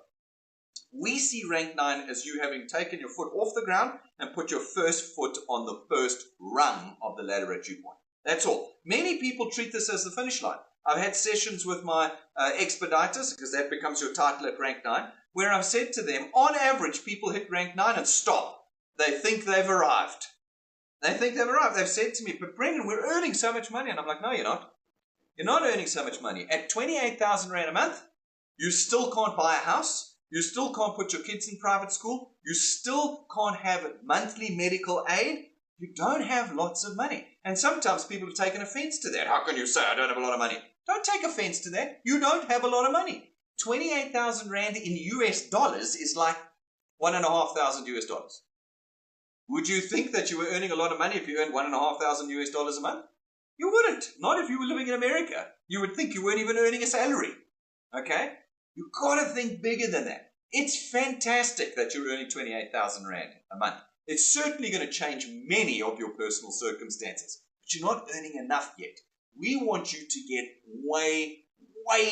We see rank 9 as you having taken your foot off the ground and put your first foot on the first rung of the ladder at DuePoint. That's all. Many people treat this as the finish line. I've had sessions with my expediters, because that becomes your title at rank 9, where I've said to them, on average, people hit rank 9 and stop. They think they've arrived. They've said to me, but Brendan, we're earning so much money. And I'm like, no, you're not. You're not earning so much money. At 28,000 rand a month, you still can't buy a house. You still can't put your kids in private school. You still can't have monthly medical aid. You don't have lots of money. And sometimes people have taken offense to that. How can you say I don't have a lot of money? Don't take offense to that. You don't have a lot of money. 28,000 rand in US dollars is like $1,500 US dollars. Would you think that you were earning a lot of money if you earned $1,500 US dollars a month? You wouldn't. Not if you were living in America. You would think you weren't even earning a salary. Okay? You've got to think bigger than that. It's fantastic that you're earning 28,000 rand a month. It's certainly going to change many of your personal circumstances. But you're not earning enough yet. We want you to get way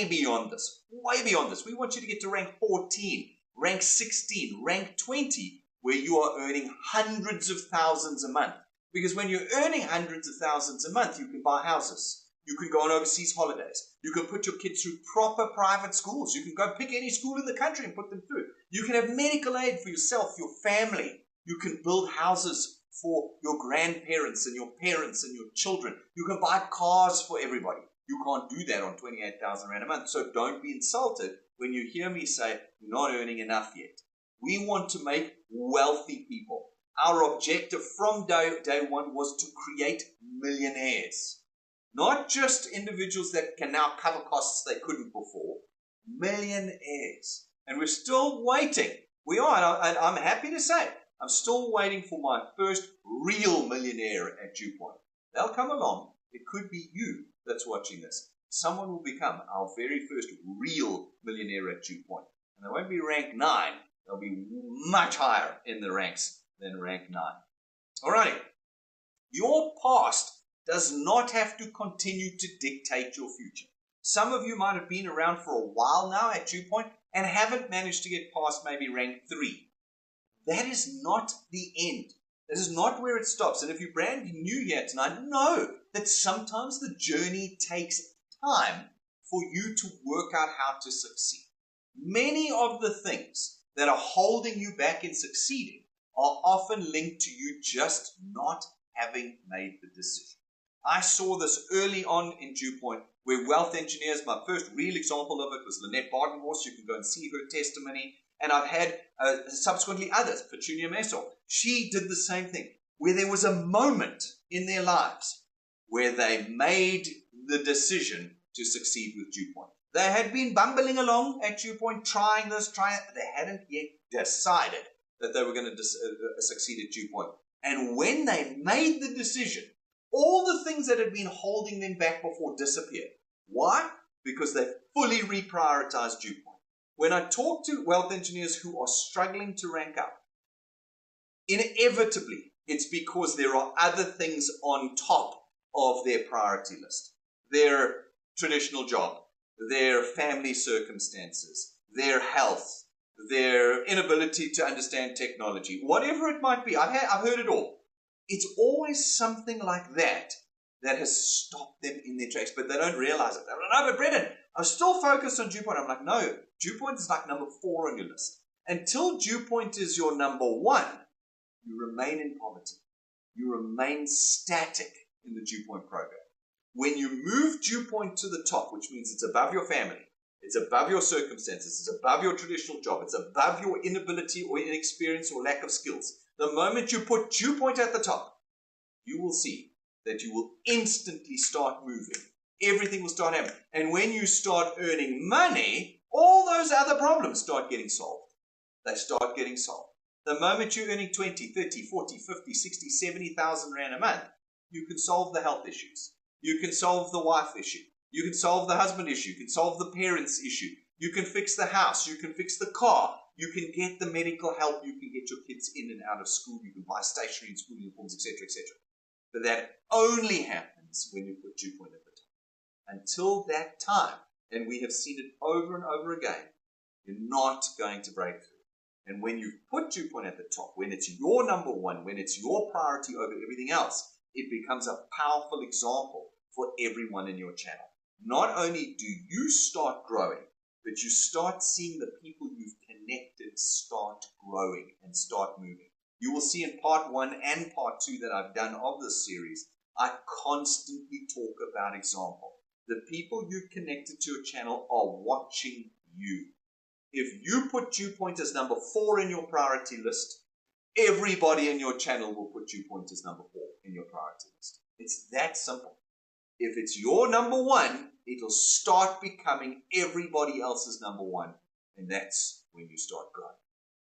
beyond this. Way beyond this. We want you to get to rank 14, rank 16, rank 20, where you are earning hundreds of thousands a month. Because when you're earning hundreds of thousands a month, you can buy houses. You can go on overseas holidays. You can put your kids through proper private schools. You can go pick any school in the country and put them through. You can have medical aid for yourself, your family. You can build houses for your grandparents and your parents and your children. You can buy cars for everybody. You can't do that on 28,000 rand a month. So don't be insulted when you hear me say, you're not earning enough yet. We want to make wealthy people. Our objective from day one was to create millionaires. Not just individuals that can now cover costs they couldn't before. Millionaires. And we're still waiting. We are, and I'm happy to say, I'm still waiting for my first real millionaire at DuePoint. They'll come along. It could be you that's watching this. Someone will become our very first real millionaire at DuePoint. And they won't be rank 9. They'll be much higher in the ranks than rank 9. Alrighty. Your past does not have to continue to dictate your future. Some of you might have been around for a while now at DuePoint and haven't managed to get past maybe rank 3. That is not the end. That is not where it stops. And if you're brand new here tonight, know that sometimes the journey takes time for you to work out how to succeed. Many of the things that are holding you back in succeeding are often linked to you just not having made the decision. I saw this early on in DuePoint where wealth engineers, my first real example of it was Lynette Bardenhorst. You can go and see her testimony. And I've had subsequently others, Petunia Messor. She did the same thing, where there was a moment in their lives where they made the decision to succeed with DuePoint. They had been bumbling along at DuePoint, trying this, trying that, but they hadn't yet decided that they were going to succeed at DuePoint. And when they made the decision, all the things that had been holding them back before disappeared. Why? Because they fully reprioritized DuePoint. When I talk to wealth engineers who are struggling to rank up, inevitably, it's because there are other things on top of their priority list. Their traditional job, their family circumstances, their health, their inability to understand technology, whatever it might be. I've heard it all. It's always something like that that has stopped them in their tracks, but they don't realize it. They're like, no, but Brendan, I'm still focused on DuePoint. I'm like, no, DuePoint is like number 4 on your list. Until DuePoint is your number 1, you remain in poverty. You remain static in the DuePoint program. When you move DuePoint to the top, which means it's above your family, it's above your circumstances, it's above your traditional job, it's above your inability or inexperience or lack of skills. The moment you put DuePoint at the top, you will see that you will instantly start moving. Everything will start happening. And when you start earning money, all those other problems start getting solved. They start getting solved. The moment you're earning 20, 30, 40, 50, 60, 70,000 Rand a month, you can solve the health issues. You can solve the wife issue. You can solve the husband issue. You can solve the parents issue. You can fix the house. You can fix the car. You can get the medical help. You can get your kids in and out of school. You can buy stationery and school uniforms, etc., etc. But that only happens when you put DuePoint at the top. Until that time, and we have seen it over and over again, you're not going to break through. And when you put DuePoint at the top, when it's your number 1, when it's your priority over everything else, it becomes a powerful example for everyone in your channel. Not only do you start growing, but you start seeing the people you've connected start growing and start moving. You will see in part 1 and part 2 that I've done of this series, I constantly talk about example. The people you've connected to a channel are watching you. If you put DuePoint as number 4 in your priority list, everybody in your channel will put DuePoint as number 4 in your priority list. It's that simple. If it's your number 1, it'll start becoming everybody else's number 1. And that's when you start growing.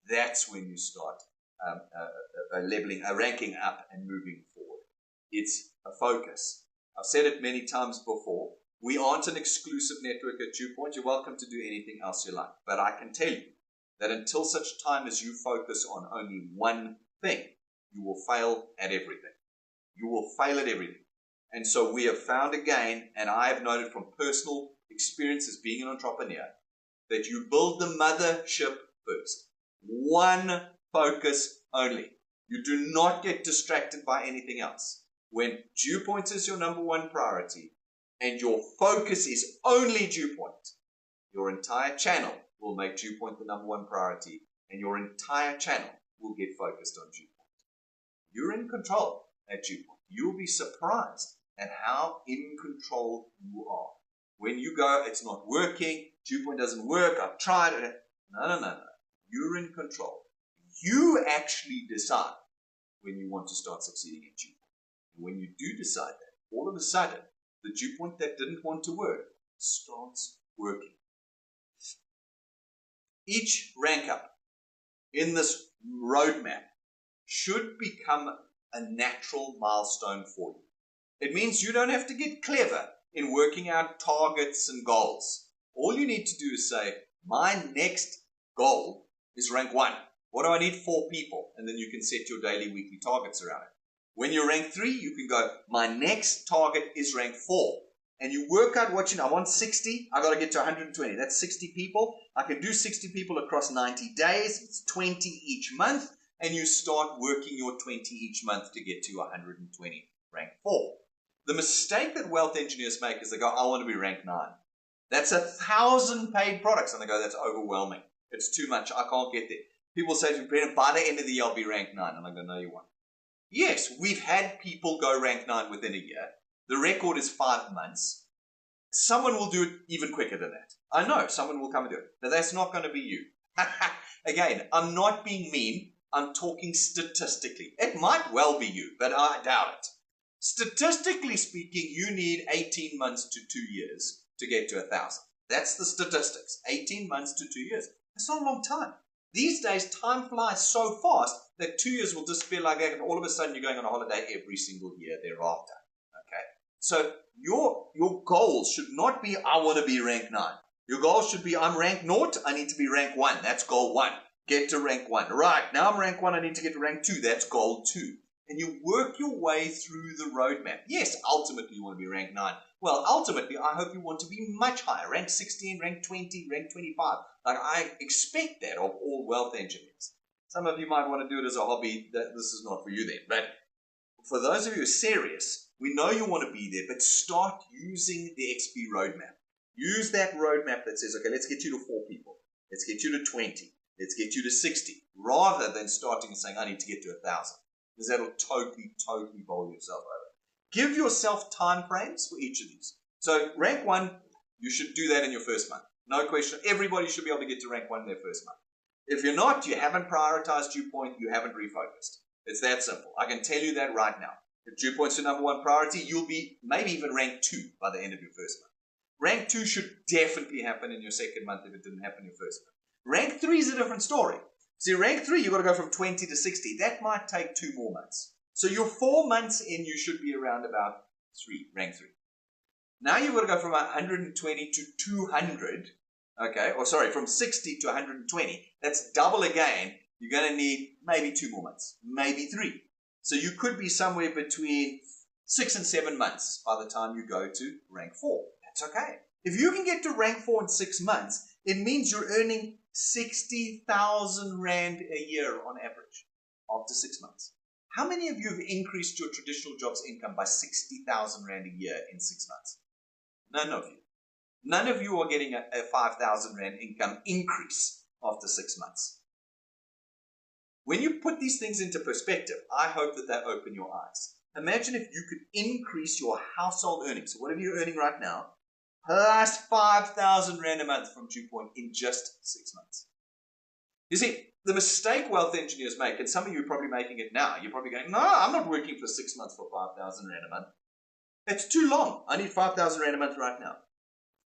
That's when you start ranking up and moving forward. It's a focus. I've said it many times before. We aren't an exclusive network at DuePoint. You're welcome to do anything else you like. But I can tell you that until such time as you focus on only one thing, you will fail at everything. You will fail at everything. And so we have found again, and I have noted from personal experience as being an entrepreneur, that you build the mothership first. One focus only. You do not get distracted by anything else. When DuePoint is your number 1 priority, and your focus is only DuePoint, your entire channel will make DuePoint the number 1 priority, and your entire channel will get focused on DuePoint. You're in control at DuePoint. You'll be surprised at how in control you are. When you go, it's not working, DuePoint doesn't work, I've tried it. No. You're in control. You actually decide when you want to start succeeding at DuePoint. And when you do decide that, all of a sudden, the DuePoint that didn't want to work starts working. Each rank up in this roadmap should become a natural milestone for you. It means you don't have to get clever in working out targets and goals. All you need to do is say, my next goal is rank 1. What do I need? 4 people. And then you can set your daily, weekly targets around it. When you're rank 3, you can go, my next target is rank 4. And you work out what I want 60, I got to get to 120. That's 60 people. I can do 60 people across 90 days. It's 20 each month. And you start working your 20 each month to get to 120, rank 4. The mistake that wealth engineers make is they go, I want to be rank 9. That's 1,000 paid products. And they go, that's overwhelming. It's too much. I can't get there. People say to me, Brendan, by the end of the year, I'll be rank 9. And I go, no, you won't. Yes, we've had people go rank 9 within a year. The record is 5 months. Someone will do it even quicker than that. I know someone will come and do it, but that's not going to be you. Again, I'm not being mean. I'm talking statistically. It might well be you, but I doubt it. Statistically speaking, you need 18 months to 2 years to get to 1,000. That's the statistics. 18 months to 2 years. That's not a long time. These days, time flies so fast that 2 years will disappear like that, and all of a sudden you're going on a holiday every single year thereafter. Okay? So your goals should not be, I want to be rank 9. Your goal should be, I'm rank 0, I need to be rank 1. That's goal 1. Get to rank 1. Right, now I'm rank 1, I need to get to rank 2. That's goal 2. And you work your way through the roadmap. Yes, ultimately you want to be rank 9. Well, ultimately, I hope you want to be much higher. Rank 16, rank 20, rank 25. Like, I expect that of all wealth engineers. Some of you might want to do it as a hobby. This is not for you then. But for those of you who are serious, we know you want to be there, but start using the XP roadmap. Use that roadmap that says, okay, let's get you to 4 people. Let's get you to 20. Let's get you to 60. Rather than starting and saying, I need to get to 1,000. Because that'll totally bowl yourself over. Give yourself time frames for each of these. So rank 1, you should do that in your first month. No question. Everybody should be able to get to rank 1 in their first month. If you're not, you haven't prioritized DuePoint, you haven't refocused. It's that simple. I can tell you that right now. If DuePoint's your number 1 priority, you'll be maybe even rank 2 by the end of your first month. Rank 2 should definitely happen in your second month if it didn't happen in your first month. Rank 3 is a different story. See, rank 3, you've got to go from 20 to 60. That might take 2 more months. So you're 4 months in, you should be around about 3, rank 3. Now you've got to go from 120 to 200, okay, or sorry, from 60 to 120. That's double again. You're going to need maybe 2 more months, maybe 3. So you could be somewhere between 6 and 7 months by the time you go to rank 4. That's okay. If you can get to rank 4 in 6 months, it means you're earning 60,000 Rand a year on average after 6 months. How many of you have increased your traditional job's income by 60,000 Rand a year in 6 months? None of you. None of you are getting a 5,000 Rand income increase after 6 months. When you put these things into perspective, I hope that they open your eyes. Imagine if you could increase your household earnings, so whatever you're earning right now, plus 5,000 Rand a month from DuePoint in just 6 months. You see, the mistake wealth engineers make, and some of you are probably making it now, you're probably going, no, I'm not working for 6 months for 5,000 Rand a month. It's too long. I need 5,000 Rand a month right now.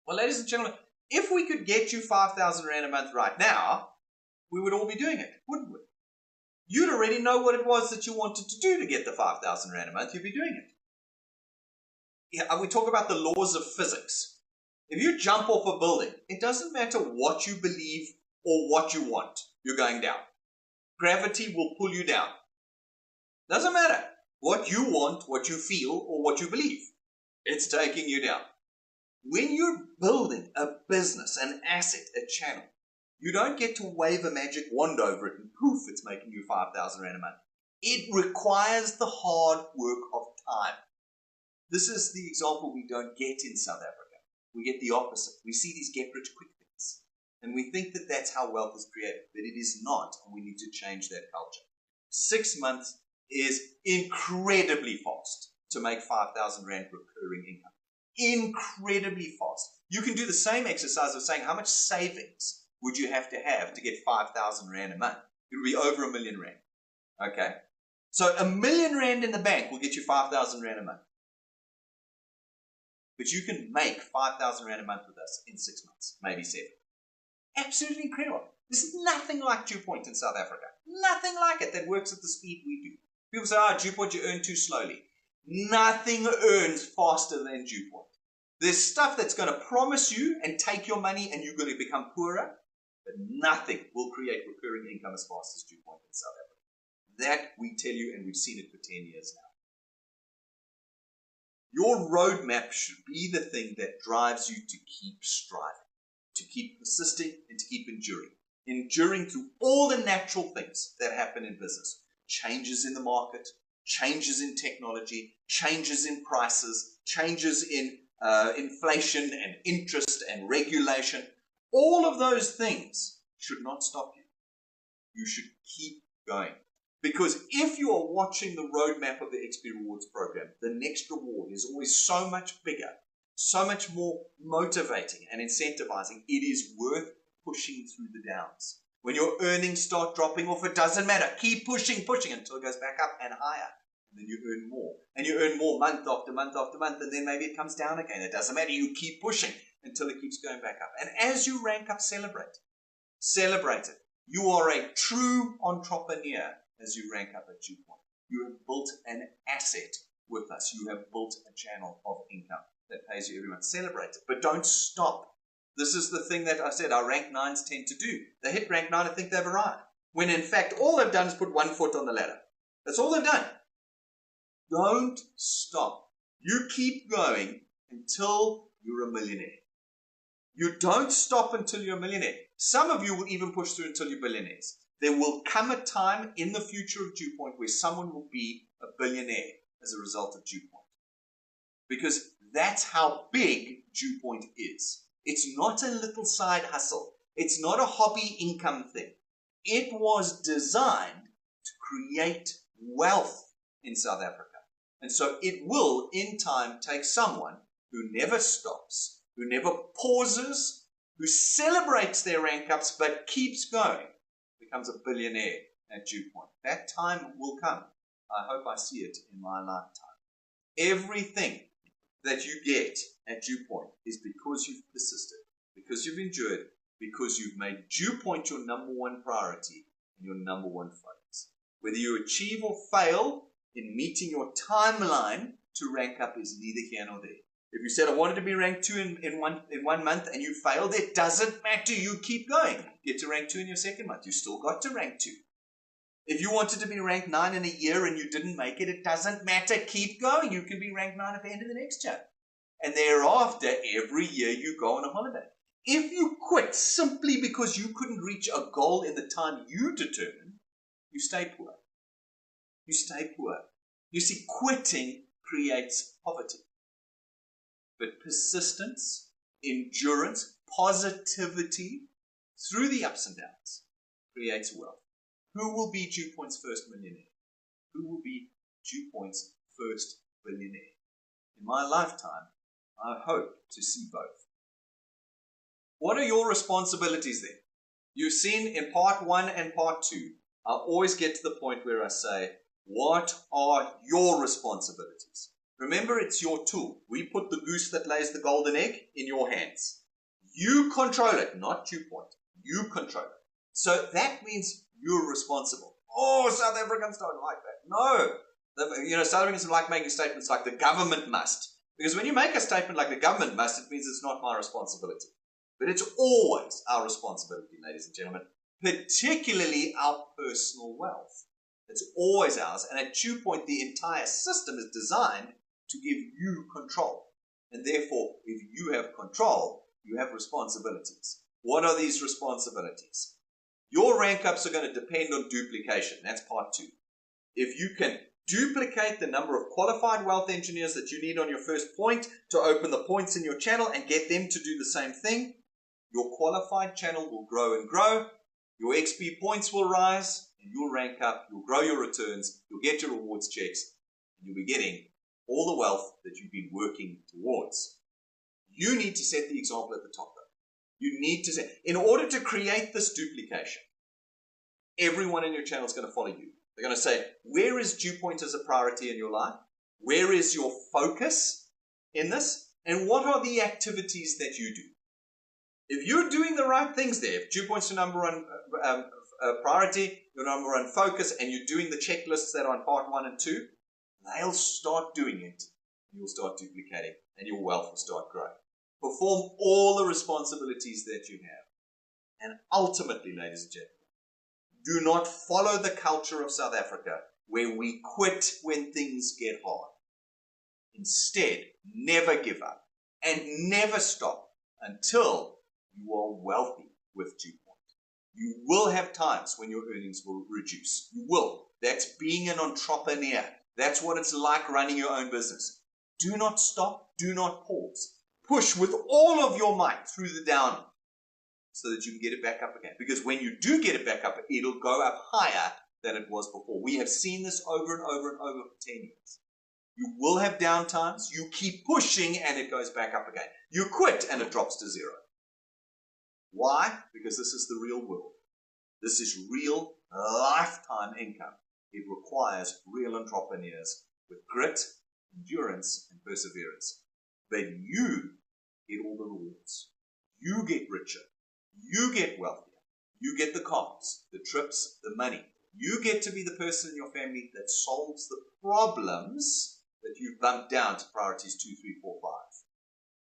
Well, ladies and gentlemen, if we could get you 5,000 Rand a month right now, we would all be doing it, wouldn't we? You'd already know what it was that you wanted to do to get the 5,000 Rand a month. You'd be doing it. Yeah, we talk about the laws of physics. If you jump off a building, it doesn't matter what you believe or what you want, you're going down. Gravity will pull you down. Doesn't matter what you want, what you feel, or what you believe. It's taking you down. When you're building a business, an asset, a channel, you don't get to wave a magic wand over it and poof, it's making you 5,000 Rand a month. It requires the hard work of time. This is the example we don't get in South Africa. We get the opposite. We see these get-rich-quick things. And we think that that's how wealth is created. But it is not, and we need to change that culture. 6 months is incredibly fast to make 5,000 Rand recurring income. Incredibly fast. You can do the same exercise of saying how much savings would you have to get 5,000 Rand a month. It would be over 1 million Rand. Okay? So 1 million Rand in the bank will get you 5,000 Rand a month. But you can make 5,000 Rand a month with us in 6 months, maybe 7. Absolutely incredible. This is nothing like DuePoint in South Africa. Nothing like it that works at the speed we do. People say, DuePoint, you earn too slowly. Nothing earns faster than DuePoint. There's stuff that's going to promise you and take your money and you're going to become poorer, but nothing will create recurring income as fast as DuePoint in South Africa. That we tell you, and we've seen it for 10 years now. Your roadmap should be the thing that drives you to keep striving, to keep persisting, and to keep enduring. Enduring through all the natural things that happen in business. Changes in the market, changes in technology, changes in prices, changes in inflation and interest and regulation. All of those things should not stop you. You should keep going. Because if you are watching the roadmap of the XP Rewards program, the next reward is always so much bigger, so much more motivating and incentivizing. It is worth pushing through the downs. When your earnings start dropping off, it doesn't matter. Keep pushing until it goes back up and higher. And then you earn more. And you earn more month after month after month, and then maybe it comes down again. It doesn't matter. You keep pushing until it keeps going back up. And as you rank up, celebrate. Celebrate it. You are a true entrepreneur as you rank up at DuePoint. You have built an asset with us. You have built a channel of income that pays you every month. Celebrate it, but don't stop. This is the thing that I said our rank 9s tend to do. They hit rank 9 and think they've arrived, when in fact all they've done is put one foot on the ladder. That's all they've done. Don't stop. You keep going until you're a millionaire. You don't stop until you're a millionaire. Some of you will even push through until you're billionaires. There will come a time in the future of DuePoint where someone will be a billionaire as a result of DuePoint. Because that's how big DuePoint is. It's not a little side hustle. It's not a hobby income thing. It was designed to create wealth in South Africa. And so it will, in time, take someone who never stops, who never pauses, who celebrates their rank ups but keeps going, becomes a billionaire at DuePoint. That time will come. I hope I see it in my lifetime. Everything that you get at DuePoint is because you've persisted, because you've endured, because you've made DuePoint your number one priority and your number one focus. Whether you achieve or fail in meeting your timeline to rank up is neither here nor there. If you said, I wanted to be rank 2 in one month and you failed, it doesn't matter. You keep going. Get to rank 2 in your second month. You still got to rank 2. If you wanted to be ranked 9 in a year and you didn't make it, it doesn't matter. Keep going. You can be ranked 9 at the end of the next year. And thereafter, every year you go on a holiday. If you quit simply because you couldn't reach a goal in the time you determined, you stay poor. You stay poor. You see, quitting creates poverty. But persistence, endurance, positivity through the ups and downs creates wealth. Who will be DuePoint's first millionaire? Who will be DuePoint's first billionaire? In my lifetime, I hope to see both. What are your responsibilities then? You've seen in part 1 and part 2, I always get to the point where I say, what are your responsibilities? Remember, it's your tool. We put the goose that lays the golden egg in your hands. You control it, not DuePoint. You control it. So that means you're responsible. Oh, South Africans don't like that. No. South Africans like making statements like the government must. Because when you make a statement like the government must, it means it's not my responsibility. But it's always our responsibility, ladies and gentlemen, particularly our personal wealth. It's always ours. And at DuePoint, the entire system is designed to give you control. And therefore, if you have control, you have responsibilities. What are these responsibilities? Your rank ups are going to depend on duplication. That's part 2. If you can duplicate the number of qualified wealth engineers that you need on your first point to open the points in your channel and get them to do the same thing, your qualified channel will grow and grow. Your XP points will rise, and you'll rank up, you'll grow your returns, you'll get your rewards checks, and you'll be getting all the wealth that you've been working towards. You need to set the example at the top, though. You need to set, in order to create this duplication, everyone in your channel is going to follow you. They're going to say, where is DuePoint as a priority in your life? Where is your focus in this? And what are the activities that you do? If you're doing the right things there, if DuePoint's your number one priority, your number one focus, and you're doing the checklists that are in part 1 and 2, they'll start doing it. You'll start duplicating, and your wealth will start growing. Perform all the responsibilities that you have. And ultimately, ladies and gentlemen, do not follow the culture of South Africa where we quit when things get hard. Instead, never give up and never stop until you are wealthy with DuePoint. You will have times when your earnings will reduce. You will. That's being an entrepreneur. That's what it's like running your own business. Do not stop. Do not pause. Push with all of your might through the down so that you can get it back up again. Because when you do get it back up, it'll go up higher than it was before. We have seen this over and over and over for 10 years. You will have down times. You keep pushing and it goes back up again. You quit and it drops to zero. Why? Because this is the real world. This is real lifetime income. It requires real entrepreneurs with grit, endurance, and perseverance. But you get all the rewards. You get richer. You get wealthier. You get the cars, the trips, the money. You get to be the person in your family that solves the problems that you've bumped down to priorities 2, 3, 4, 5.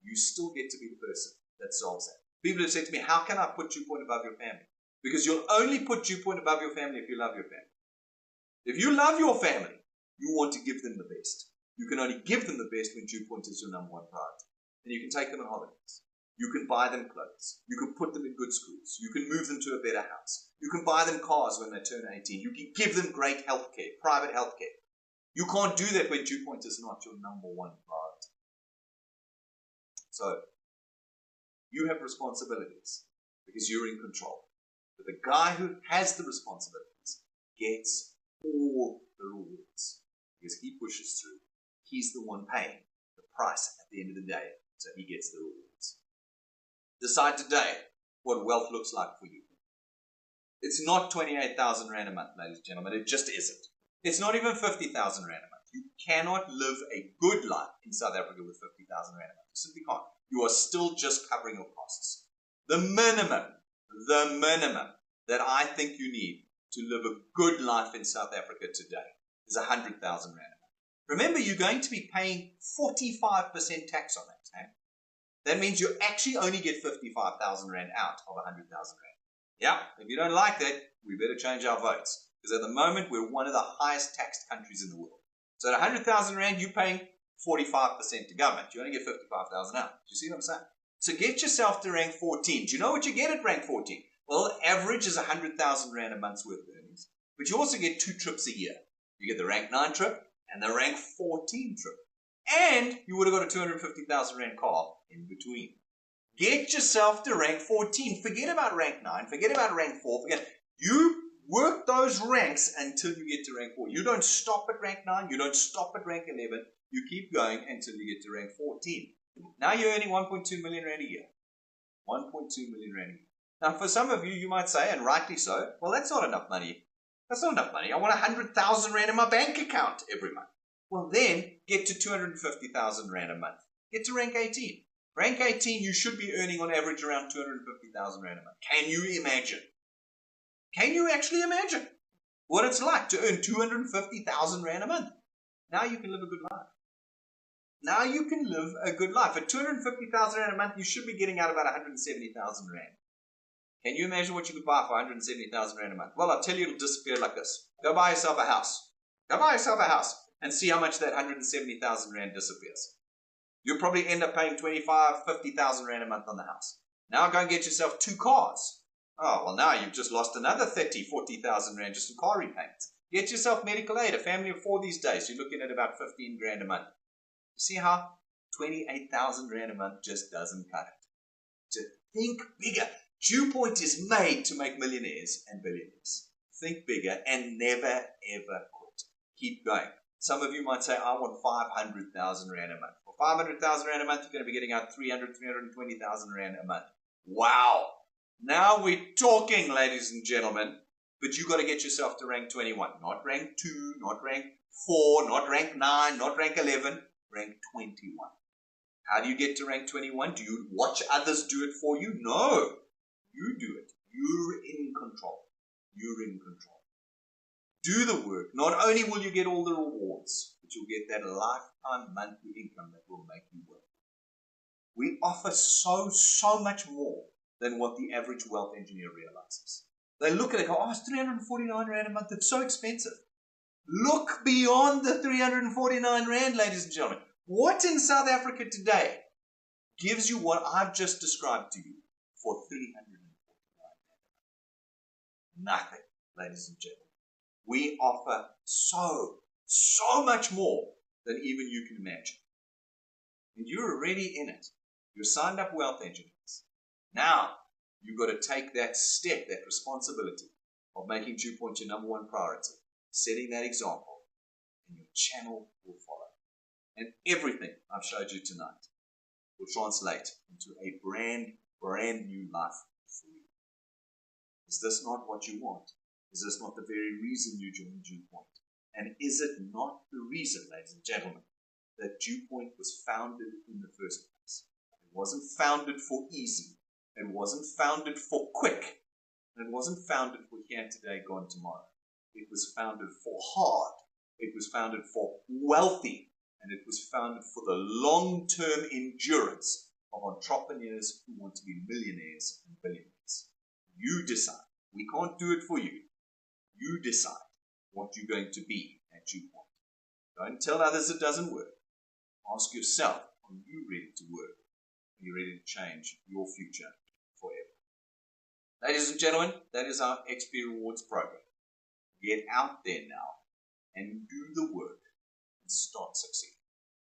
You still get to be the person that solves that. People have said to me, how can I put DuePoint above your family? Because you'll only put DuePoint above your family if you love your family. If you love your family, you want to give them the best. You can only give them the best when DuePoint is your number one priority. And you can take them on holidays. You can buy them clothes. You can put them in good schools. You can move them to a better house. You can buy them cars when they turn 18. You can give them great health care, private health care. You can't do that when DuePoint is not your number one priority. So, you have responsibilities because you're in control. But the guy who has the responsibilities gets all the rewards because he pushes through. He's the one paying the price at the end of the day, so he gets the rewards. Decide today what wealth looks like for you. It's not 28,000 Rand a month, ladies and gentlemen. It just isn't. It's not even 50,000 Rand a month. You cannot live a good life in South Africa with 50,000 Rand a month. You simply can't. You are still just covering your costs. The minimum that I think you need to live a good life in South Africa today is 100,000 Rand a month. Remember, you're going to be paying 45% tax on that. Eh? That means you actually only get 55,000 Rand out of 100,000 Rand. Yeah, if you don't like that, we better change our votes. Because at the moment, we're one of the highest taxed countries in the world. So at 100,000 Rand, you're paying 45% to government. You only get 55,000 out. Do you see what I'm saying? So get yourself to rank 14. Do you know what you get at rank 14? Well, average is 100,000 Rand a month's worth of earnings. But you also get 2 trips a year. You get the rank 9 trip and the rank 14 trip. And you would have got a 250,000 Rand car in between. Get yourself to rank 14. Forget about rank 9. Forget about rank 4. You work those ranks until you get to rank 4. You don't stop at rank 9. You don't stop at rank 11. You keep going until you get to rank 14. Now you're earning 1.2 million Rand a year. 1.2 million Rand a year. Now for some of you, you might say, and rightly so, well, that's not enough money. That's not enough money. I want 100,000 Rand in my bank account every month. Well, then get to 250,000 Rand a month. Get to rank 18. Rank 18, you should be earning on average around 250,000 Rand a month. Can you imagine? Can you actually imagine what it's like to earn 250,000 Rand a month? Now you can live a good life. Now you can live a good life. At 250,000 Rand a month, you should be getting out about 170,000 Rand. Can you imagine what you could buy for 170,000 Rand a month? Well, I'll tell you, it'll disappear like this. Go buy yourself a house. Go buy yourself a house and see how much that 170,000 Rand disappears. You'll probably end up paying 25,000, 50,000 Rand a month on the house. Now go and get yourself 2 cars. Oh, well, now you've just lost another 30,000, 40,000 Rand just in car repayments. Get yourself medical aid. A family of 4 these days, you're looking at about 15 grand a month. You see how 28,000 Rand a month just doesn't cut it. To think bigger. DuePoint is made to make millionaires and billionaires. Think bigger and never, ever quit. Keep going. Some of you might say, I want 500,000 Rand a month. For 500,000 Rand a month, you're going to be getting out 320,000 Rand a month. Wow. Now we're talking, ladies and gentlemen. But you've got to get yourself to rank 21. Not rank 2, not rank 4, not rank 9, not rank 11. Rank 21. How do you get to rank 21? Do you watch others do it for you? No. You do it. You're in control. You're in control. Do the work. Not only will you get all the rewards, but you'll get that lifetime monthly income that will make you wealthy. We offer so much more than what the average wealth engineer realizes. They look at it and go, oh, it's 349 Rand a month. It's so expensive. Look beyond the 349 Rand, ladies and gentlemen. What in South Africa today gives you what I've just described to you for 349? Nothing, ladies and gentlemen. We offer so much more than even you can imagine. And you're already in it. You're signed up wealth engineers. Now, you've got to take that step, that responsibility of making DuePoint your number one priority, setting that example, and your channel will follow. And everything I've showed you tonight will translate into a brand new life for you. Is this not what you want? Is this not the very reason you joined DuePoint? And is it not the reason, ladies and gentlemen, that DuePoint was founded in the first place? It wasn't founded for easy. It wasn't founded for quick. And it wasn't founded for here today, gone tomorrow. It was founded for hard. It was founded for wealthy. And it was founded for the long-term endurance of entrepreneurs who want to be millionaires and billionaires. You decide. We can't do it for you. You decide what you're going to be at DuePoint. Don't tell others it doesn't work. Ask yourself, are you ready to work? Are you ready to change your future forever? Ladies and gentlemen, that is our XP Rewards program. Get out there now and do the work and start succeeding.